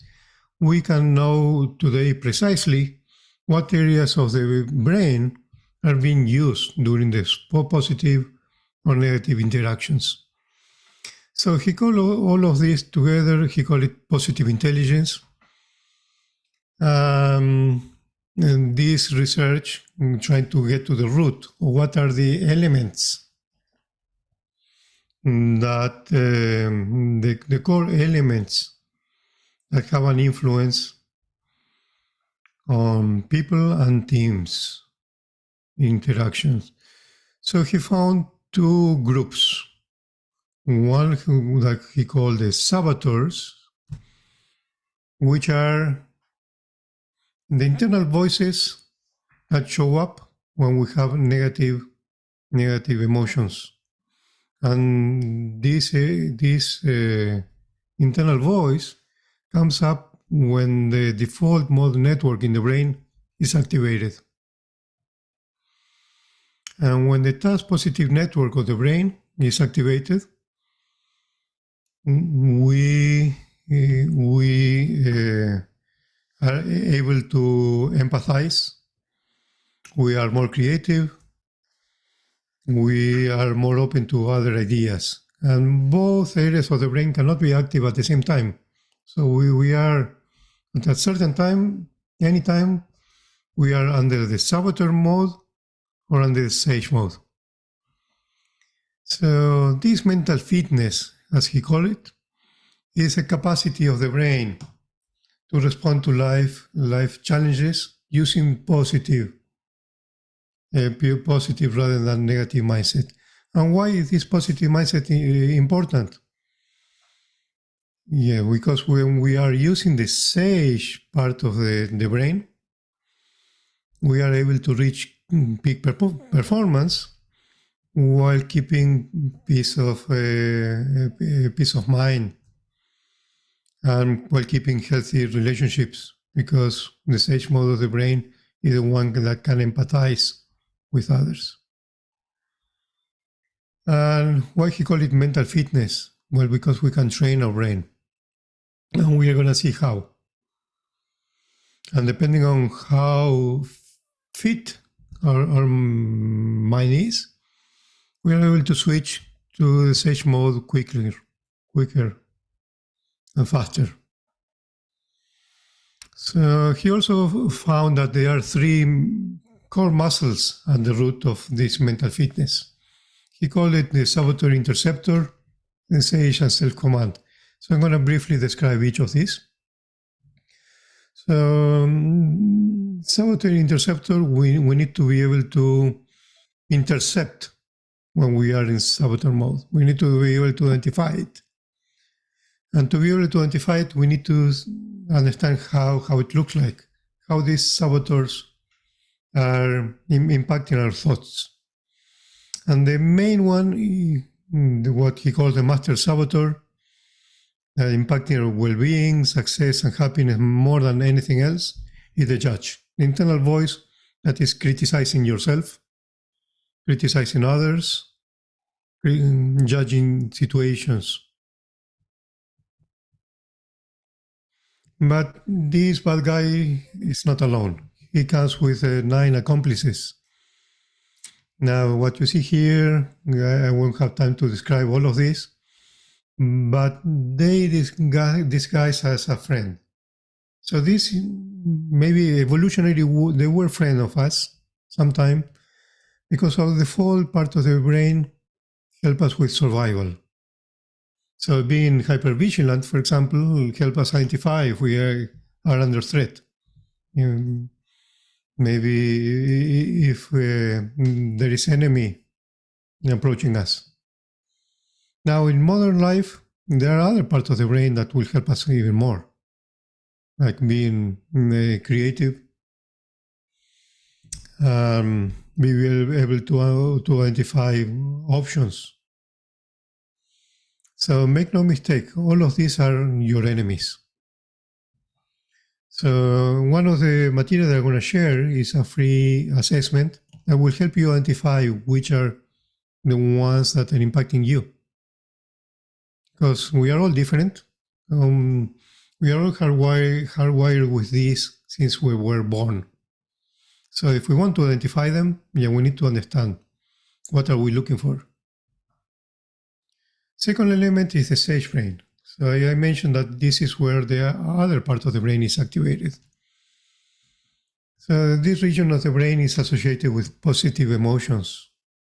we can know today precisely what areas of the brain are being used during the positive or negative interactions. So he called all of this together, he called it positive intelligence. And this research trying to get to the root of what are the elements that the core elements that have an influence on people and teams interactions. So he found two groups. One that he called the saboteurs, which are the internal voices that show up when we have negative emotions. And this internal voice comes up when the default mode network in the brain is activated. And when the task positive network of the brain is activated, we are able to empathize. We are more creative. We are more open to other ideas. And both areas of the brain cannot be active at the same time. So we are, at a certain time, anytime, we are under the saboteur mode or under the sage mode. So this mental fitness, as he called it, is a capacity of the brain to respond to life challenges using positive rather than negative mindset. And why is this positive mindset important? Yeah, because when we are using the sage part of the brain, we are able to reach peak performance while keeping peace of mind and while keeping healthy relationships, because the sage mode of the brain is the one that can empathize with others. And why he called it mental fitness? Well, because we can train our brain. And we are going to see how. And depending on how fit our mind is, we are able to switch to the sage mode quicker and faster. So he also found that there are three core muscles at the root of this mental fitness. He called it the saboteur interceptor, the sage, and self-command. So I'm going to briefly describe each of these. So saboteur interceptor, we need to be able to intercept when we are in saboteur mode. We need to be able to identify it. And to be able to identify it, we need to understand how it looks like, how these saboteurs are impacting our thoughts. And the main one, what he calls the master saboteur, impacting our well-being, success, and happiness more than anything else, is the judge. The internal voice that is criticizing yourself, criticizing others, judging situations. But this bad guy is not alone. He comes with 9 accomplices. Now, what you see here, I won't have time to describe all of this, but they disguise as a friend. So this, maybe evolutionary, they were friends of us sometime, because of the default part of the brain help us with survival. So being hypervigilant, for example, help us identify if we are under threat. Maybe if there is enemy approaching us. Now, in modern life, there are other parts of the brain that will help us even more, like being creative, be able to identify options. So make no mistake, all of these are your enemies. So one of the material that I'm going to share is a free assessment that will help you identify which are the ones that are impacting you. Because we are all different. We are all hardwired with this since we were born. So if we want to identify them, we need to understand what are we looking for. Second element is the sage brain. So I mentioned that this is where the other part of the brain is activated. So this region of the brain is associated with positive emotions.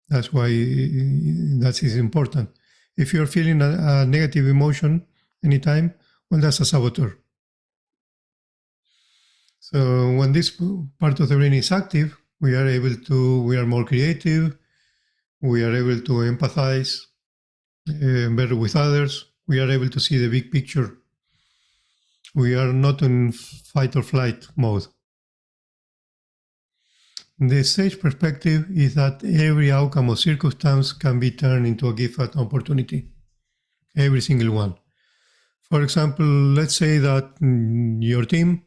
That's why that is important. if you're feeling a negative emotion anytime, well, that's a saboteur. So when this part of the brain is active, we are more creative, we are able to empathize better with others, we are able to see the big picture. We are not in fight or flight mode. The sage perspective is that every outcome or circumstance can be turned into a gift and opportunity. Every single one. For example, let's say that your team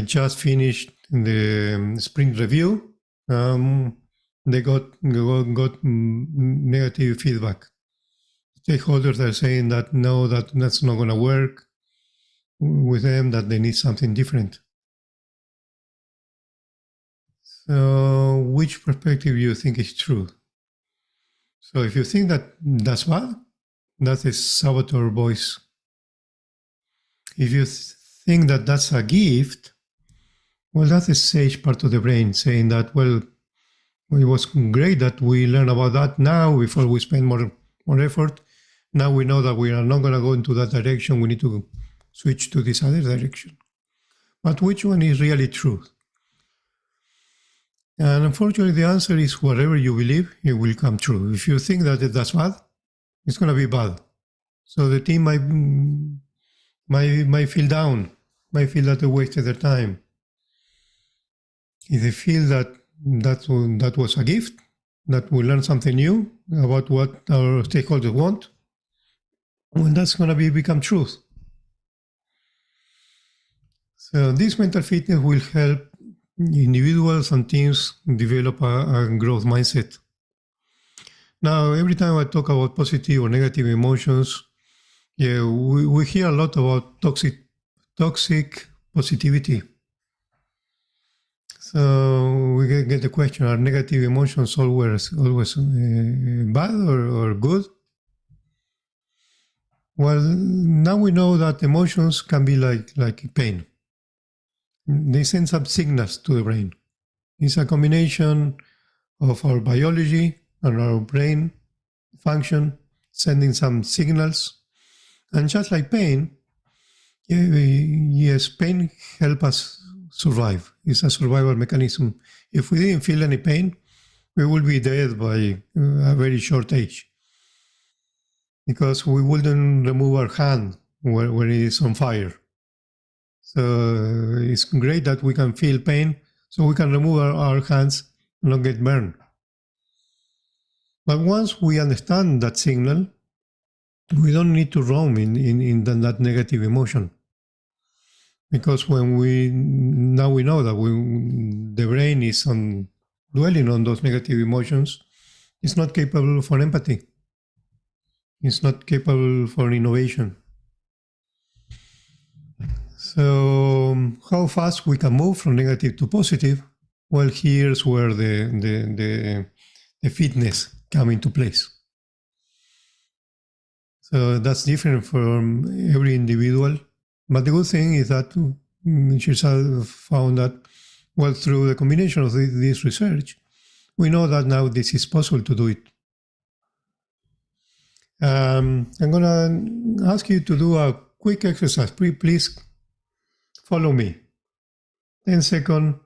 just finished the sprint review. They got negative feedback. Stakeholders are saying that no, that's not going to work with them, that they need something different. So which perspective you think is true? So if you think that that's bad, that is saboteur voice. If you think that that's a gift, well, that's the sage part of the brain saying that, well, it was great that we learned about that now before we spend more effort. Now we know that we are not going to go into that direction. We need to switch to this other direction. But which one is really true? And unfortunately, the answer is whatever you believe, it will come true. If you think that that's bad, it's going to be bad. So the team might feel down, might feel that they wasted their time. If they feel that was a gift, that we learn something new about what our stakeholders want, well, that's going to become truth. So this mental fitness will help individuals and teams develop a growth mindset. Now, every time I talk about positive or negative emotions, we hear a lot about toxic positivity. So we get the question, are negative emotions always bad or good? Well, now we know that emotions can be like pain. They send some signals to the brain. It's a combination of our biology and our brain function sending some signals. And just like pain, yes, pain helps us survive. It's a survival mechanism. If we didn't feel any pain, we will be dead by a very short age, because we wouldn't remove our hand when it is on fire. So it's great that we can feel pain, so we can remove our hands and not get burned. But once we understand that signal, we don't need to roam in that negative emotion. Because when we know that the brain is dwelling on those negative emotions, it's not capable for empathy. It's not capable for innovation. So how fast we can move from negative to positive? Well, here's where the fitness come into place. So that's different from every individual. But the good thing is that Shirzad found that, well, through the combination of this research, we know that now this is possible to do it. I'm going to ask you to do a quick exercise. Please follow me. 10-second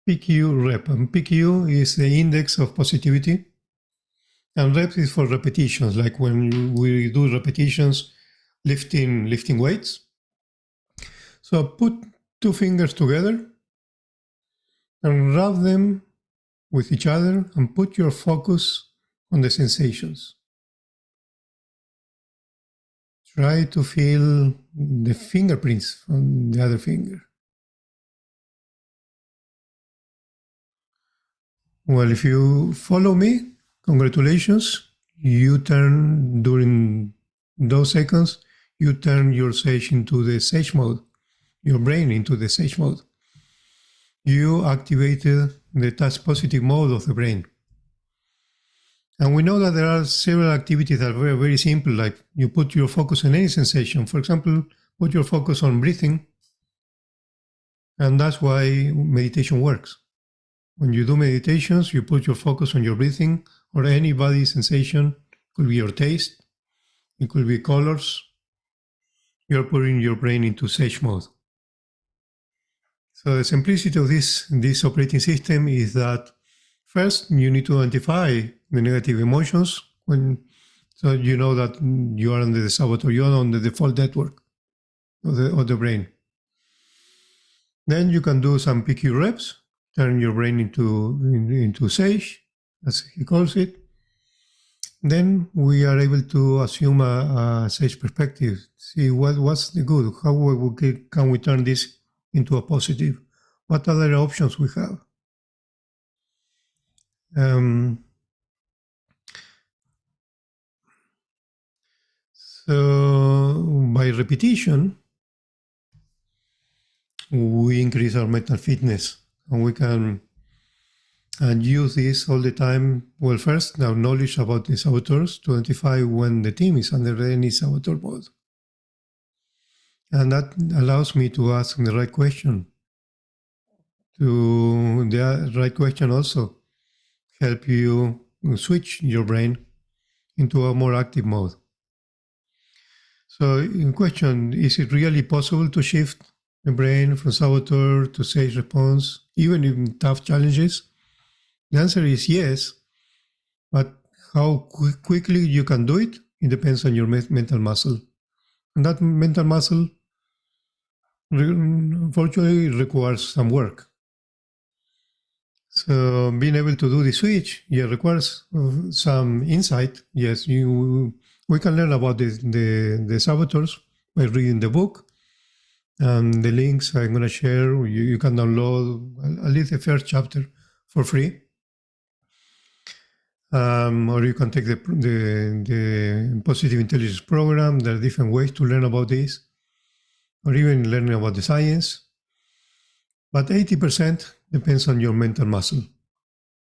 PQ rep. And PQ is the index of positivity. And reps is for repetitions, like when we do repetitions, lifting weights. So put 2 fingers together and rub them with each other and put your focus on the sensations. Try to feel the fingerprints on the other finger. Well, if you follow me, congratulations. You turn, during those seconds, you turn your sage into the sage mode, your brain into the sage mode. You activated the touch positive mode of the brain. And we know that there are several activities that are very, very simple, like you put your focus on any sensation. For example, put your focus on breathing. And that's why meditation works. When you do meditations, you put your focus on your breathing or any body sensation could be your taste, it could be colors. You're putting your brain into sage mode. So the simplicity of this operating system is that first you need to identify the negative emotions so you know that you are under the saboteur, you are on the default network of the brain. Then you can do some PQ reps, turn your brain into sage, as he calls it. Then we are able to assume a sage perspective, see what's the good, how can we turn this into a positive, what other options we have. So by repetition, we increase our mental fitness, and we can use this all the time. Well, first, our knowledge about the saboteurs to identify when the team is under any saboteur mode. And that allows me to ask the right question. The right question also help you switch your brain into a more active mode. So in question, is it really possible to shift the brain from saboteur to sage response, even in tough challenges? The answer is yes, but how quickly you can do it, it depends on your mental muscle. And that mental muscle unfortunately requires some work. So being able to do the switch, requires some insight. Yes, we can learn about the saboteurs by reading the book. And the links I'm going to share, you can download at least the first chapter for free. Or you can take the Positive Intelligence program. There are different ways to learn about this, or even learning about the science. But 80% depends on your mental muscle.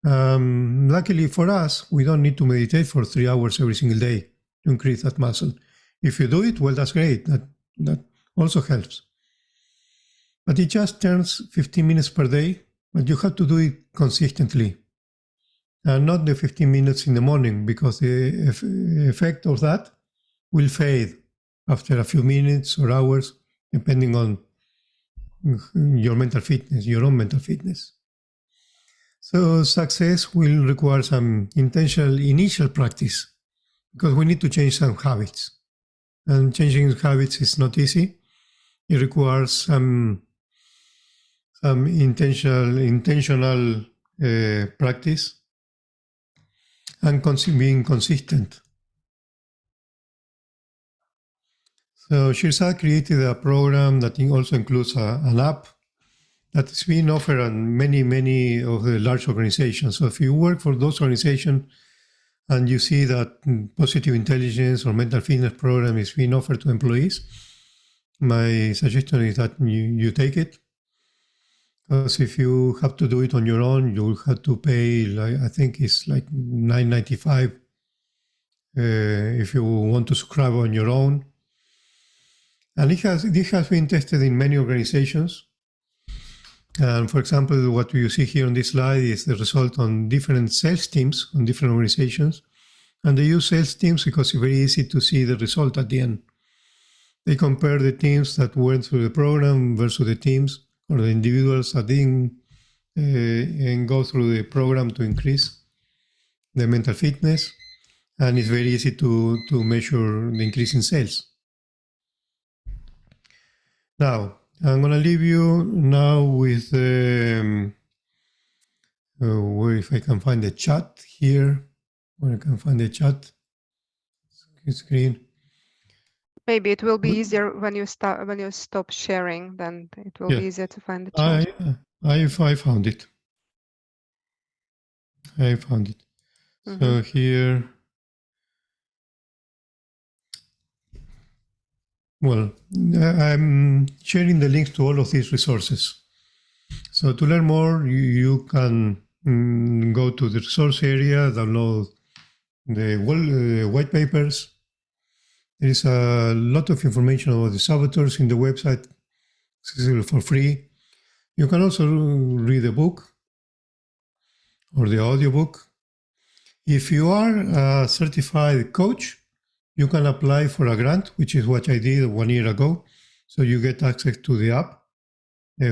Luckily for us, we don't need to meditate for 3 hours every single day to increase that muscle. If you do it, well, that's great. That also helps. But it just turns 15 minutes per day, but you have to do it consistently. And not the 15 minutes in the morning, because the effect of that will fade after a few minutes or hours, depending on your mental fitness, your own mental fitness. So success will require some intentional initial practice, because we need to change some habits. And changing habits is not easy. It requires some intentional practice and being consistent. So Shirzad created a program that also includes an app that is being offered on many of the large organizations. So if you work for those organizations and you see that positive intelligence or mental fitness program is being offered to employees, my suggestion is that you take it. Because if you have to do it on your own, you will have to pay, I think it's like $9.95 if you want to subscribe on your own. And this has been tested in many organizations. And for example, what you see here on this slide is the result on different sales teams on different organizations. And they use sales teams because it's very easy to see the result at the end. They compare the teams that went through the program versus the teams or the individuals that didn't and go through the program to increase the mental fitness. And it's very easy to measure the increase in sales. Now, I'm going to leave you now with, if I can find the chat here, where I can find the chat screen. Maybe it will be easier when you stop sharing, then it will be easier to find the chat. I found it. Mm-hmm. So here, well, I'm sharing the links to all of these resources. So to learn more, you can go to the resource area, download the white papers. There is a lot of information about the saboteurs in the website, accessible for free. You can also read the book or the audiobook. If you are a certified coach, you can apply for a grant, which is what I did 1 year ago. So you get access to the app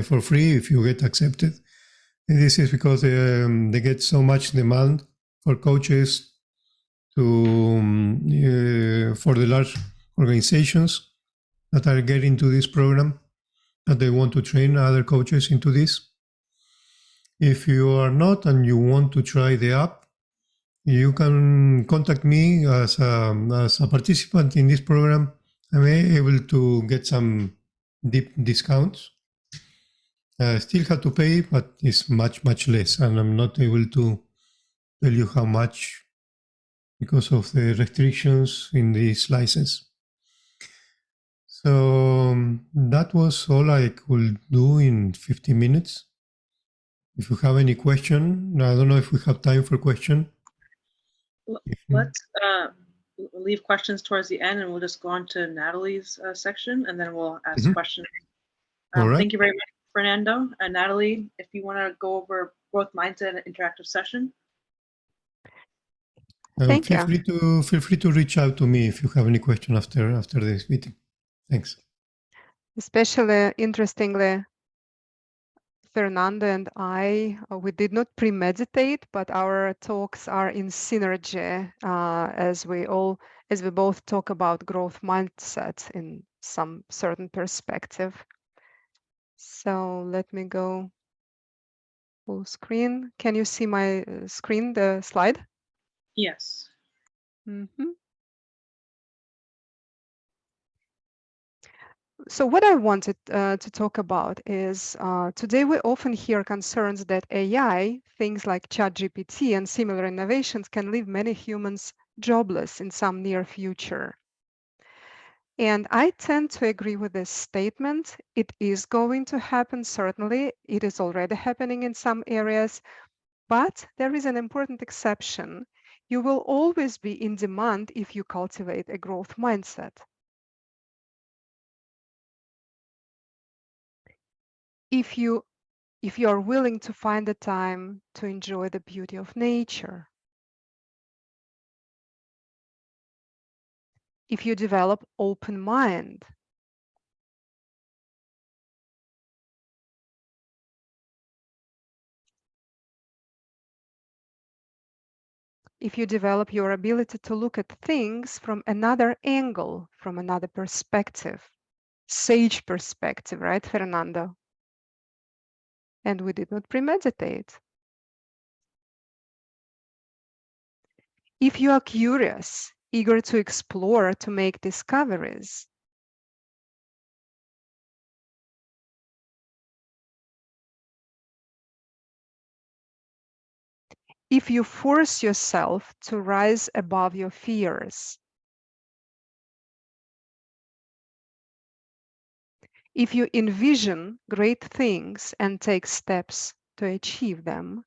for free if you get accepted. And this is because they get so much demand for coaches for the large organizations that are getting to this program, that they want to train other coaches into this. If you are not and you want to try the app, you can contact me as a participant in this program. I'm able to get some deep discounts. Still have to pay, but it's much, much less. And I'm not able to tell you how much because of the restrictions in this license. So that was all I could do in 15 minutes. If you have any question, I don't know if we have time for question. Let's leave questions towards the end, and we'll just go on to Natalie's section, and then we'll ask questions. All right. Thank you very much, Fernando. And Natalie, if you want to go over growth mindset interactive session. Thank feel you. Feel free to reach out to me if you have any question after this meeting. Thanks. Especially interestingly, Fernando and I, we did not premeditate, but our talks are in synergy as we both talk about growth mindset in some certain perspective. So let me go full screen. Can you see my screen, the slide? Yes. So what I wanted to talk about is today we often hear concerns that AI, things like ChatGPT and similar innovations can leave many humans jobless in some near future. And I tend to agree with this statement. It is going to happen, certainly. It is already happening in some areas, but there is an important exception. You will always be in demand if you cultivate a growth mindset. If you are willing to find the time to enjoy the beauty of nature, if you develop open mind, if you develop your ability to look at things from another angle, from another perspective, sage perspective, right, Fernando? And we did not premeditate. If you are curious, eager to explore, to make discoveries, if you force yourself to rise above your fears, if you envision great things and take steps to achieve them,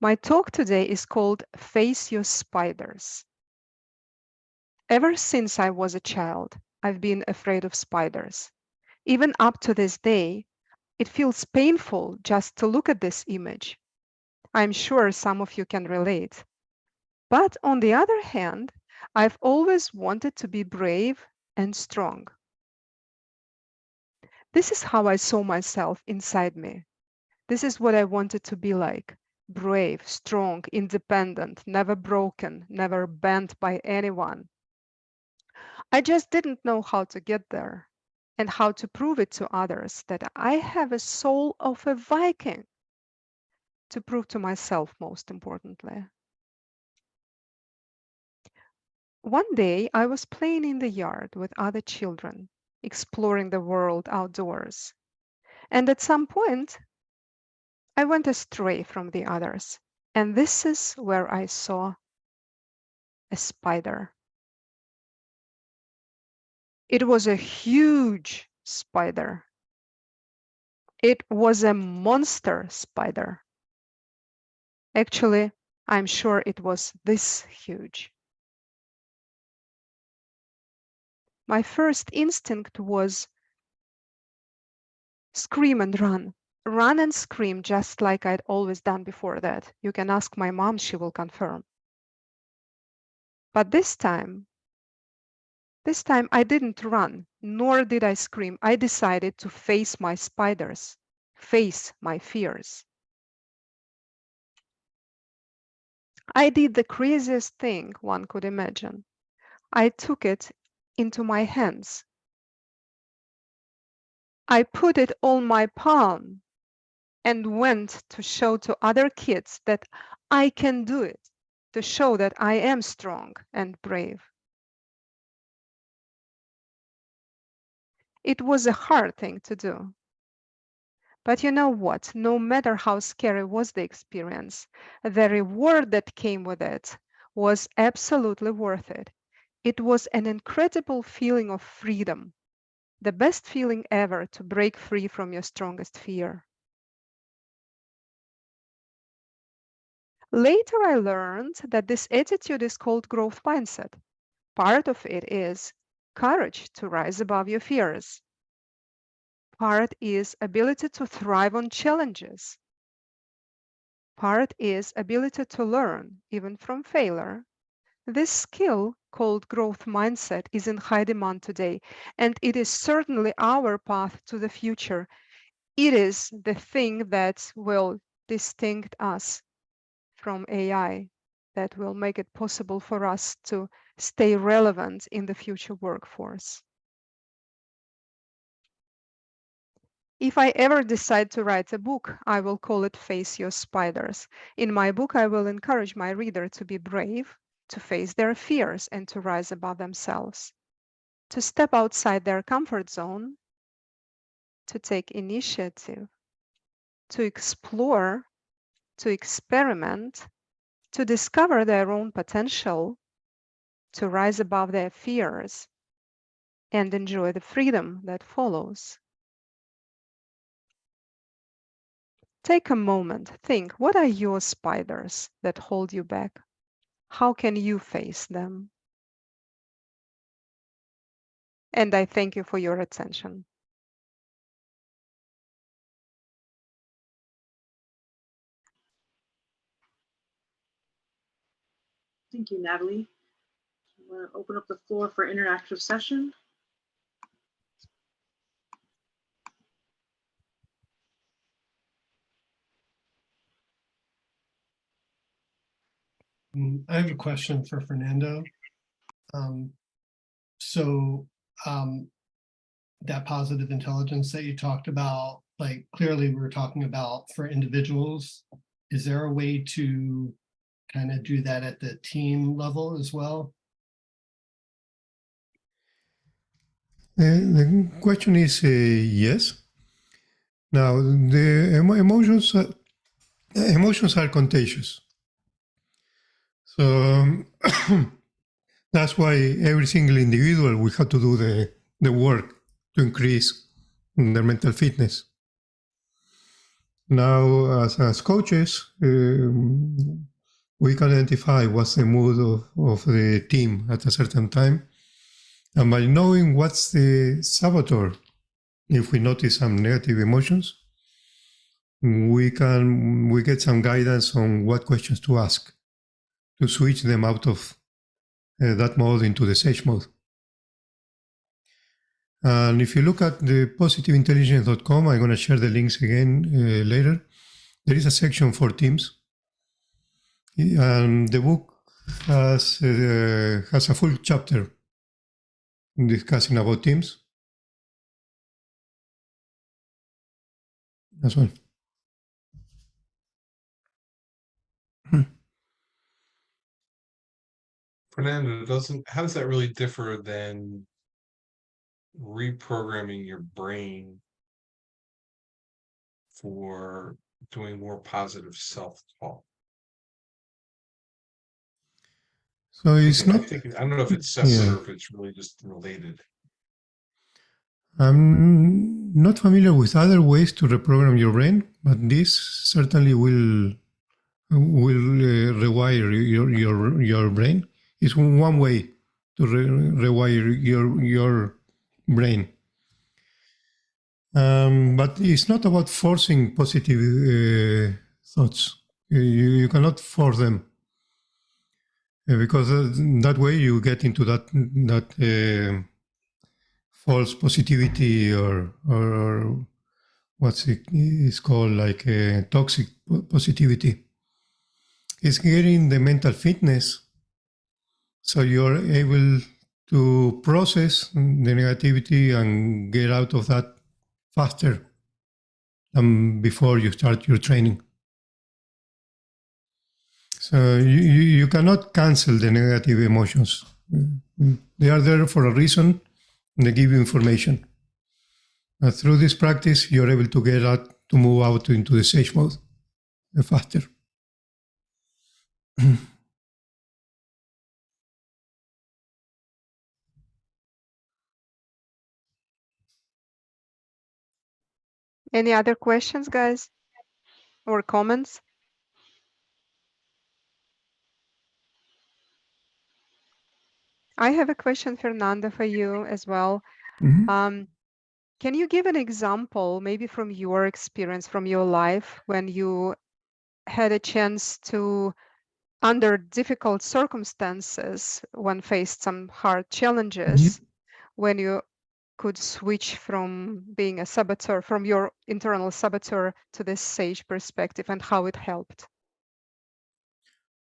my talk today is called Face Your Spiders. Ever since I was a child, I've been afraid of spiders. Even up to this day, it feels painful just to look at this image. I'm sure some of you can relate. But on the other hand, I've always wanted to be brave and strong. This is how I saw myself inside me. This is what I wanted to be like. Brave, strong, independent, never broken, never bent by anyone. I just didn't know how to get there and how to prove it to others that I have a soul of a Viking. To prove to myself, most importantly. One day I was playing in the yard with other children, exploring the world outdoors. And at some point, I went astray from the others. And this is where I saw a spider. It was a huge spider. It was a monster spider. Actually, I'm sure it was this huge. My first instinct was Scream and run. Run and scream just like I'd always done before that. You can ask my mom, she will confirm. But this time I didn't run, nor did I scream. I decided to face my spiders, face my fears. I did the craziest thing one could imagine. I took it into my hands. I put it on my palm and went to show to other kids that I can do it, to show that I am strong and brave. It was a hard thing to do. But you know what? No matter how scary was the experience, the reward that came with it was absolutely worth it. It was an incredible feeling of freedom, the best feeling ever to break free from your strongest fear. Later, I learned that this attitude is called growth mindset. Part of it is courage to rise above your fears. Part is ability to thrive on challenges. Part is ability to learn, even from failure. This skill, called growth mindset, is in high demand today, and it is certainly our path to the future. It is the thing that will distinct us from AI, that will make it possible for us to stay relevant in the future workforce. If I ever decide to write a book, I will call it Face Your Spiders. In my book, I will encourage my reader to be brave, to face their fears and to rise above themselves, to step outside their comfort zone, to take initiative, to explore, to experiment, to discover their own potential, to rise above their fears, and enjoy the freedom that follows. Take a moment, think, what are your spiders that hold you back? How can you face them? And I thank you for your attention. Thank you, Natalie. I want to open up the floor for interactive session. I have a question for Fernando. So that positive intelligence that you talked about, like clearly we're talking about for individuals. Is there a way to kind of do that at the team level as well? The question is yes. Now, the emotions are contagious. So that's why every single individual will have to do the work to increase their mental fitness. Now, as coaches, we can identify what's the mood of the team at a certain time. And by knowing what's the saboteur, if we notice some negative emotions, we get some guidance on what questions to ask to switch them out of that mode into the sage mode. And if you look at the positiveintelligence.com, I'm going to share the links again later. There is a section for teams. And the book has a full chapter discussing about teams. That's one. Fernando, how does that really differ than reprogramming your brain for doing more positive self-talk? So it's not. I don't know if it's separate or if it's really just related. I'm not familiar with other ways to reprogram your brain, but this certainly will rewire your brain. It's one way to rewire your brain. But it's not about forcing positive thoughts. You cannot force them because that way you get into that false positivity or what's it is called, like toxic positivity. It's getting the mental fitness so you're able to process the negativity and get out of that faster than before you start your training. So you cannot cancel the negative emotions. They are there for a reason. They give you information. Through this practice, you're able to get out, to move out into the sage mode faster. Any other questions, guys, or comments? I have a question, Fernando, for you as well. Mhm. Can you give an example, maybe from your experience, from your life, when you had a chance to, under difficult circumstances, when faced some hard challenges, when you could switch from being a saboteur, from your internal saboteur to this sage perspective, and how it helped?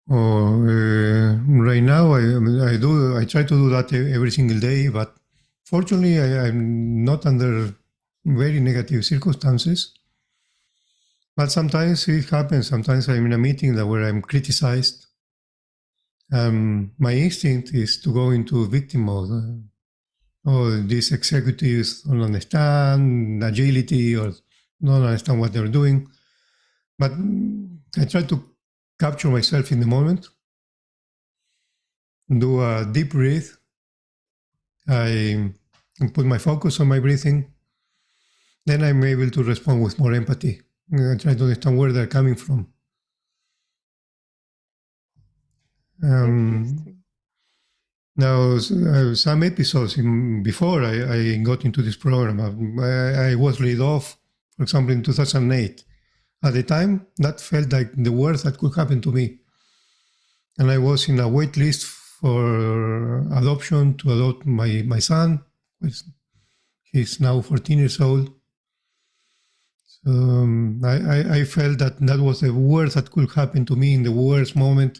Right now, I try to do that every single day, but fortunately, I'm not under very negative circumstances. But sometimes it happens. Sometimes I'm in a meeting where I'm criticized. My instinct is to go into victim mode. Oh, these executives don't understand agility or don't understand what they're doing. But I try to capture myself in the moment, do a deep breath. I put my focus on my breathing. Then I'm able to respond with more empathy. I try to understand where they're coming from. Now, some episodes before I got into this program, I was laid off, for example, in 2008. At the time, that felt like the worst that could happen to me. And I was in a wait list for adoption to adopt my son. He's now 14 years old. So I felt that was the worst that could happen to me in the worst moment.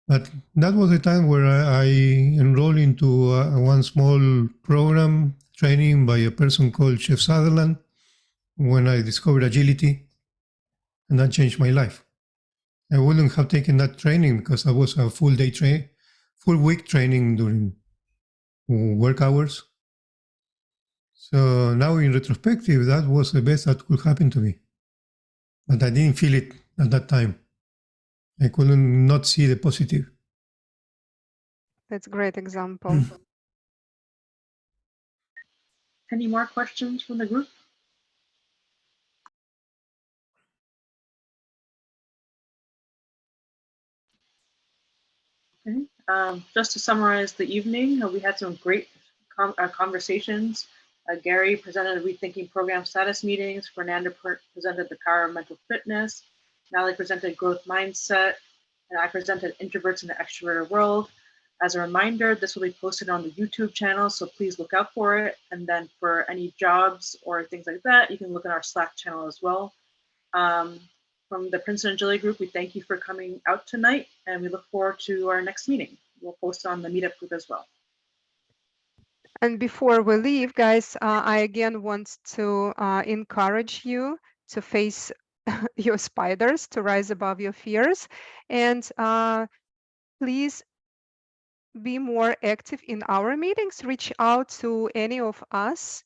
But that was the time where I enrolled into one small program training by a person called Chef Sutherland when I discovered agility, and that changed my life. I wouldn't have taken that training because I was a full week training during work hours. So now in retrospective, that was the best that could happen to me. But I didn't feel it at that time. I couldn't not see the positive. That's a great example. Any more questions from the group? Okay. Just to summarize the evening, we had some great conversations. Gary presented Rethinking Program Status Meetings. Fernando presented the power of mental fitness. Natalie presented growth mindset. And I presented introverts in the extroverted world. As a reminder, this will be posted on the YouTube channel, so please look out for it. And then for any jobs or things like that, you can look at our Slack channel as well. From the Princeton Agility Group, we thank you for coming out tonight, and we look forward to our next meeting. We'll post on the meetup group as well. And before we leave, guys, I again want to encourage you to face your spiders, to rise above your fears, and please be more active in our meetings. Reach out to any of us,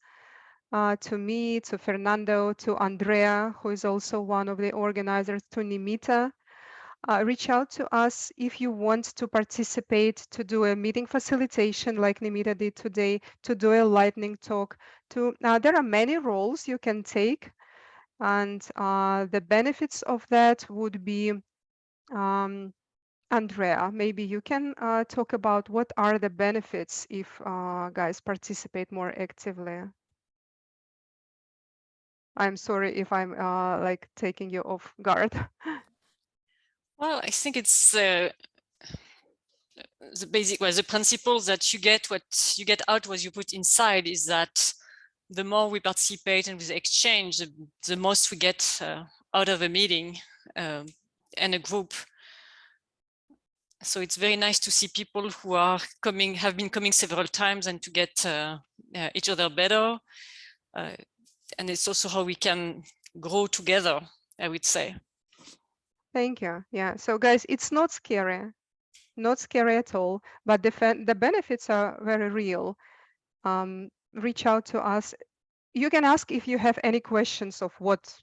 to me, to Fernando, to Andrea, who is also one of the organizers, to Nimita. Reach out to us if you want to participate, to do a meeting facilitation like Nimita did today, to do a lightning talk. There are many roles you can take, and the benefits of that would be, Andrea, maybe you can talk about what are the benefits if guys participate more actively. I'm sorry if I'm like taking you off guard. Well, I think it's the basic, well, the principles that you get, what you get out, what you put inside, is that the more we participate and we exchange, the most we get out of a meeting and a group. So it's very nice to see people who are coming, have been coming several times, and to get each other better. And it's also how we can grow together, I would say. Thank you. Yeah. So guys, it's not scary at all, but the benefits are very real. Reach out to us. You can ask if you have any questions of what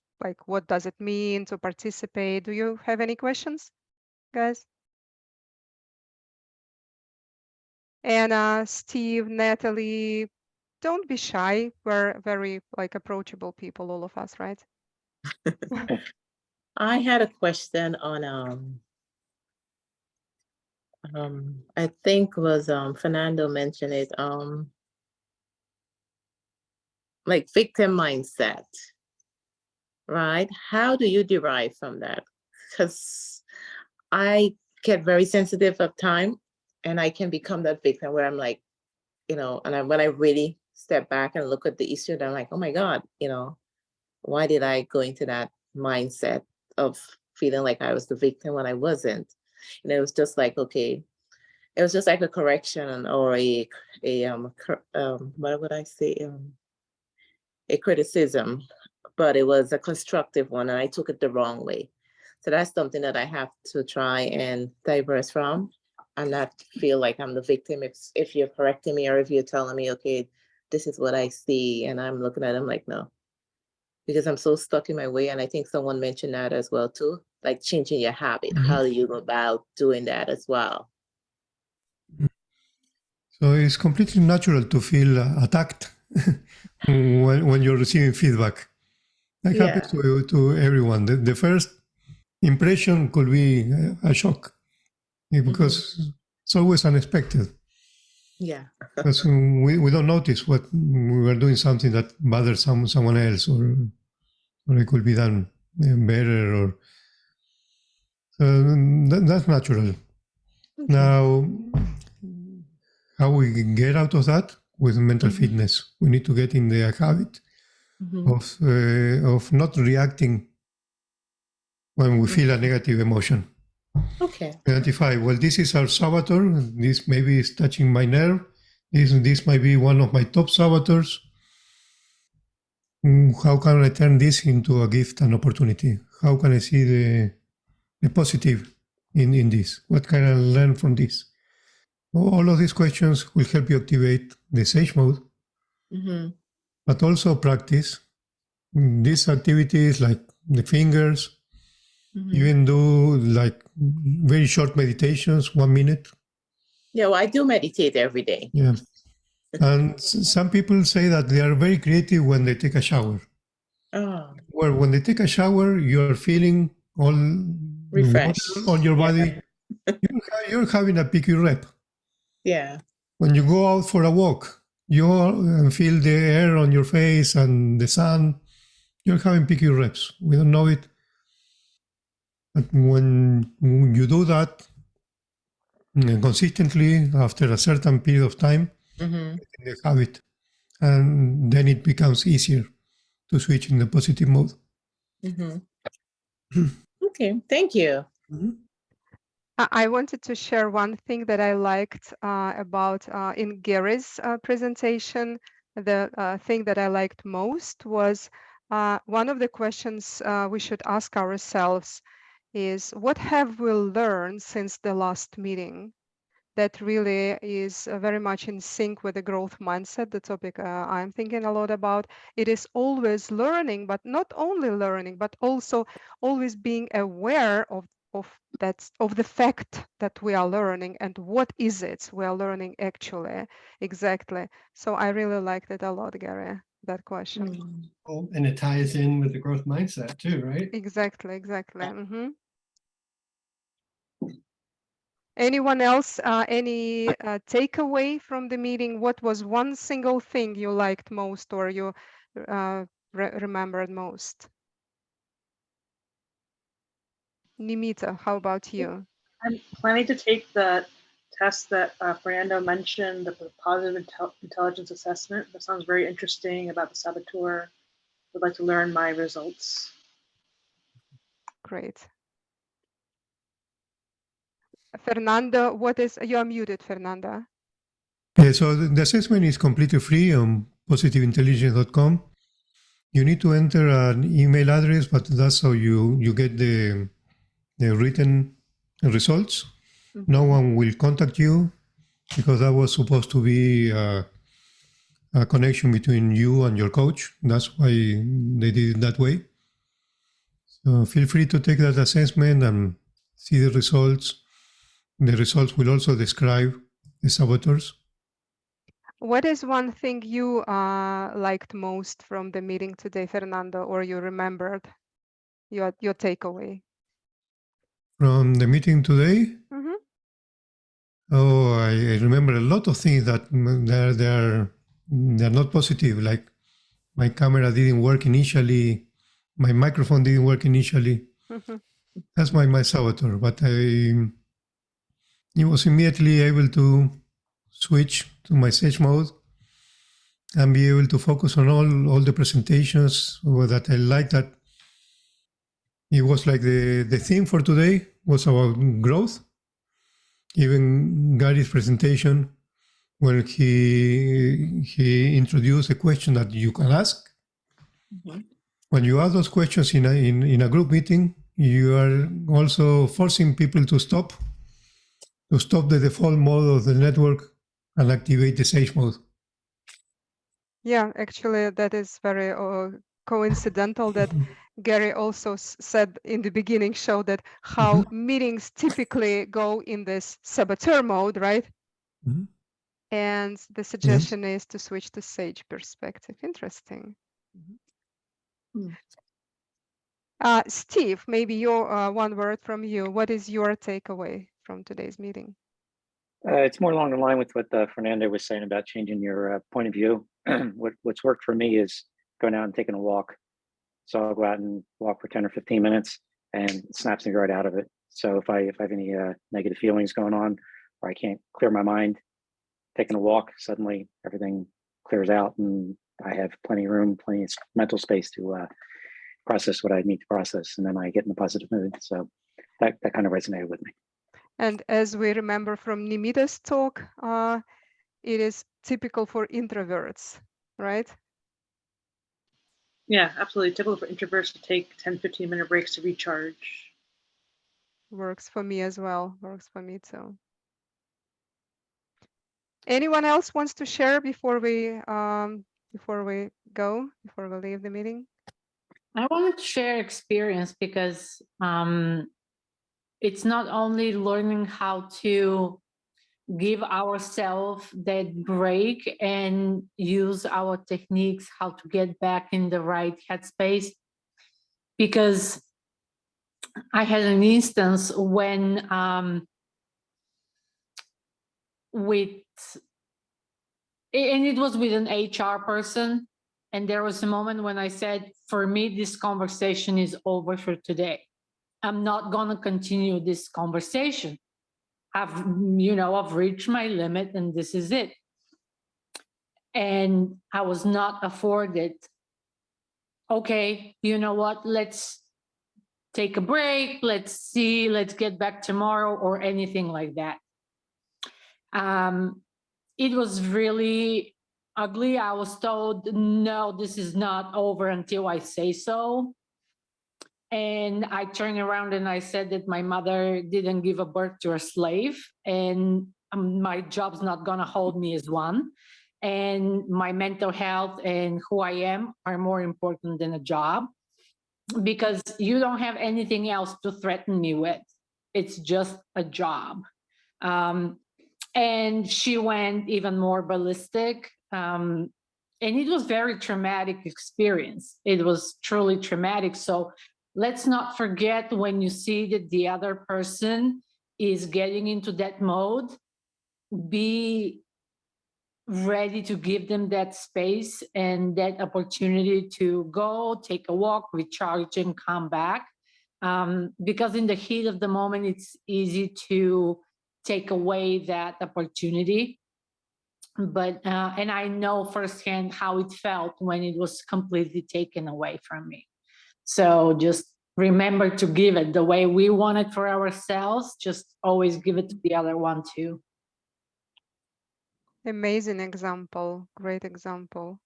does it mean to participate. Do you have any questions, guys? Anna, Steve, Natalie, don't be shy. We're very approachable people, all of us, right? I had a question on I think was Fernando mentioned it, like victim mindset, right? How do you derive from that? Because I get very sensitive of time, and I can become that victim where I'm like, and when I really step back and look at the issue, then I'm like, oh my God, why did I go into that mindset of feeling like I was the victim when I wasn't? And it was just like, okay, it was just like a correction or what would I say? A criticism, but it was a constructive one, and I took it the wrong way. So that's something that I have to try and diverse from, and not feel like I'm the victim if you're correcting me or if you're telling me, okay, this is what I see, and I'm looking at them like, no, because I'm so stuck in my way. And I think someone mentioned that as well too, like changing your habit. How do you go about doing that as well? So it's completely natural to feel attacked when you're receiving feedback. That happens to everyone. The first impression could be a shock because it's always unexpected. Yeah. Because we don't notice what we were doing something that bothers someone else, or it could be done better, or that's natural. Okay. Now, how we get out of that with mental fitness? We need to get in the habit of not reacting when we feel a negative emotion. Okay. Identify, well, this is our saboteur. This maybe is touching my nerve. This might be one of my top saboteurs. How can I turn this into a gift and opportunity? How can I see the positive in this? What can I learn from this? All of these questions will help you activate the Sage mode, but also practice these activities like the fingers, even do like very short meditations, 1 minute. Yeah, well, I do meditate every day. Yeah. And some people say that they are very creative when they take a shower. Oh. Well, when they take a shower, you're feeling all refreshed on your body. You're having a PQ rep. Yeah. When you go out for a walk, you feel the air on your face and the sun. You're having PQ reps. We don't know it. But when you do that consistently after a certain period of time, in the habit, and then it becomes easier to switch in the positive mode. Okay, thank you. I wanted to share one thing that I liked about in Gary's presentation. The thing that I liked most was one of the questions we should ask ourselves is, what have we learned since the last meeting? That really is very much in sync with the growth mindset, the topic I'm thinking a lot about. It is always learning, but not only learning, but also always being aware of the fact that we are learning and what is it we are learning actually exactly. So I really liked it a lot, Gary, that question. Oh, and it ties in with the growth mindset too, right? Exactly. Anyone else, any takeaway from the meeting? What was one single thing you liked most, or you remembered most? Nimita, how about you? I'm planning to take the test that Fernando mentioned, the positive intelligence assessment. That sounds very interesting about the saboteur. Would like to learn my results. Great. Fernando, you are muted, Fernanda. Yeah, so the assessment is completely free on positiveintelligence.com. You need to enter an email address, but that's how you get the written results. Mm-hmm. No one will contact you because that was supposed to be a connection between you and your coach. That's why they did it that way. So feel free to take that assessment and see the results. The results will also describe the saboteurs. What is one thing you liked most from the meeting today, Fernando, or you remembered your takeaway? From the meeting today, Mm-hmm. oh, I remember a lot of things that they're not positive. Like my camera didn't work initially, my microphone didn't work initially. Mm-hmm. That's my saboteur. But I was immediately able to switch to my Sage mode and be able to focus on all the presentations that I like. That it was like the theme for today was about growth. Even Gary's presentation, where he introduced a question that you can ask. Mhm. When you ask those questions in a group meeting, you are also forcing people to stop the default mode of the network and activate the Sage mode. Yeah, actually, that is very coincidental that Gary also said in the beginning show that how meetings typically go in this saboteur mode, right? Mm-hmm. And the suggestion is to switch to Sage perspective. Interesting. Mm. Steve, maybe your one word from you. What is your takeaway from today's meeting? It's more along the line with what Fernando was saying about changing your point of view. What's worked for me is going out and taking a walk. So I'll go out and walk for 10 or 15 minutes and it snaps me right out of it. So if I have any negative feelings going on or I can't clear my mind, taking a walk, suddenly everything clears out and I have plenty of room, plenty of mental space to process what I need to process. And then I get in a positive mood. So that kind of resonated with me. And as we remember from Nimita's talk, it is typical for introverts, right? Yeah, absolutely. Typical for introverts to take 10, 15-minute breaks to recharge. Works for me as well. Works for me too. Anyone else wants to share before we leave the meeting? I wanted to share experience because it's not only learning how to give ourselves that break and use our techniques, how to get back in the right headspace. Because I had an instance when it was with an HR person. And there was a moment when I said, for me, this conversation is over for today. I'm not going to continue this conversation. I've reached my limit and this is it. And I was not afforded. Okay, you know what? Let's take a break. Let's get back tomorrow or anything like that. It was really ugly. I was told, no, this is not over until I say so. And I turned around and I said that my mother didn't give a birth to a slave and my job's not going to hold me as one. And my mental health and who I am are more important than a job because you don't have anything else to threaten me with. It's just a job. And she went even more ballistic. And it was very traumatic experience. It was truly traumatic. So let's not forget when you see that the other person is getting into that mode, be ready to give them that space and that opportunity to go take a walk, recharge, and come back. Because in the heat of the moment, it's easy to take away that opportunity. But and I know firsthand how it felt when it was completely taken away from me. So just remember to give it the way we want it for ourselves. Just always give it to the other one too. Amazing example, great example.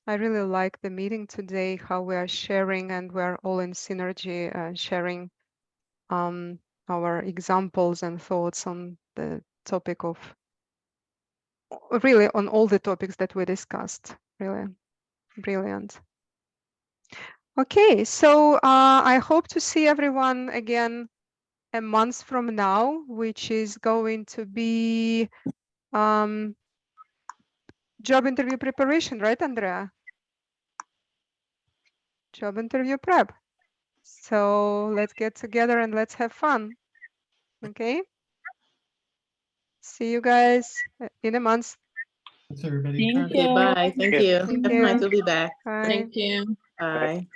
I really like the meeting today, how we are sharing and we're all in synergy, sharing our examples and thoughts on the topic of, really on all the topics that we discussed. Really brilliant. Okay, so I hope to see everyone again a month from now, which is going to be job interview preparation, right, Andrea? Job interview prep. So let's get together and let's have fun. Okay. See you guys in a month. Thanks, everybody. Thank Okay, you. bye. Thank you. Thank Have a night. you. We'll be back. Bye. Thank you. Bye.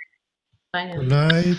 Bye now. Good night.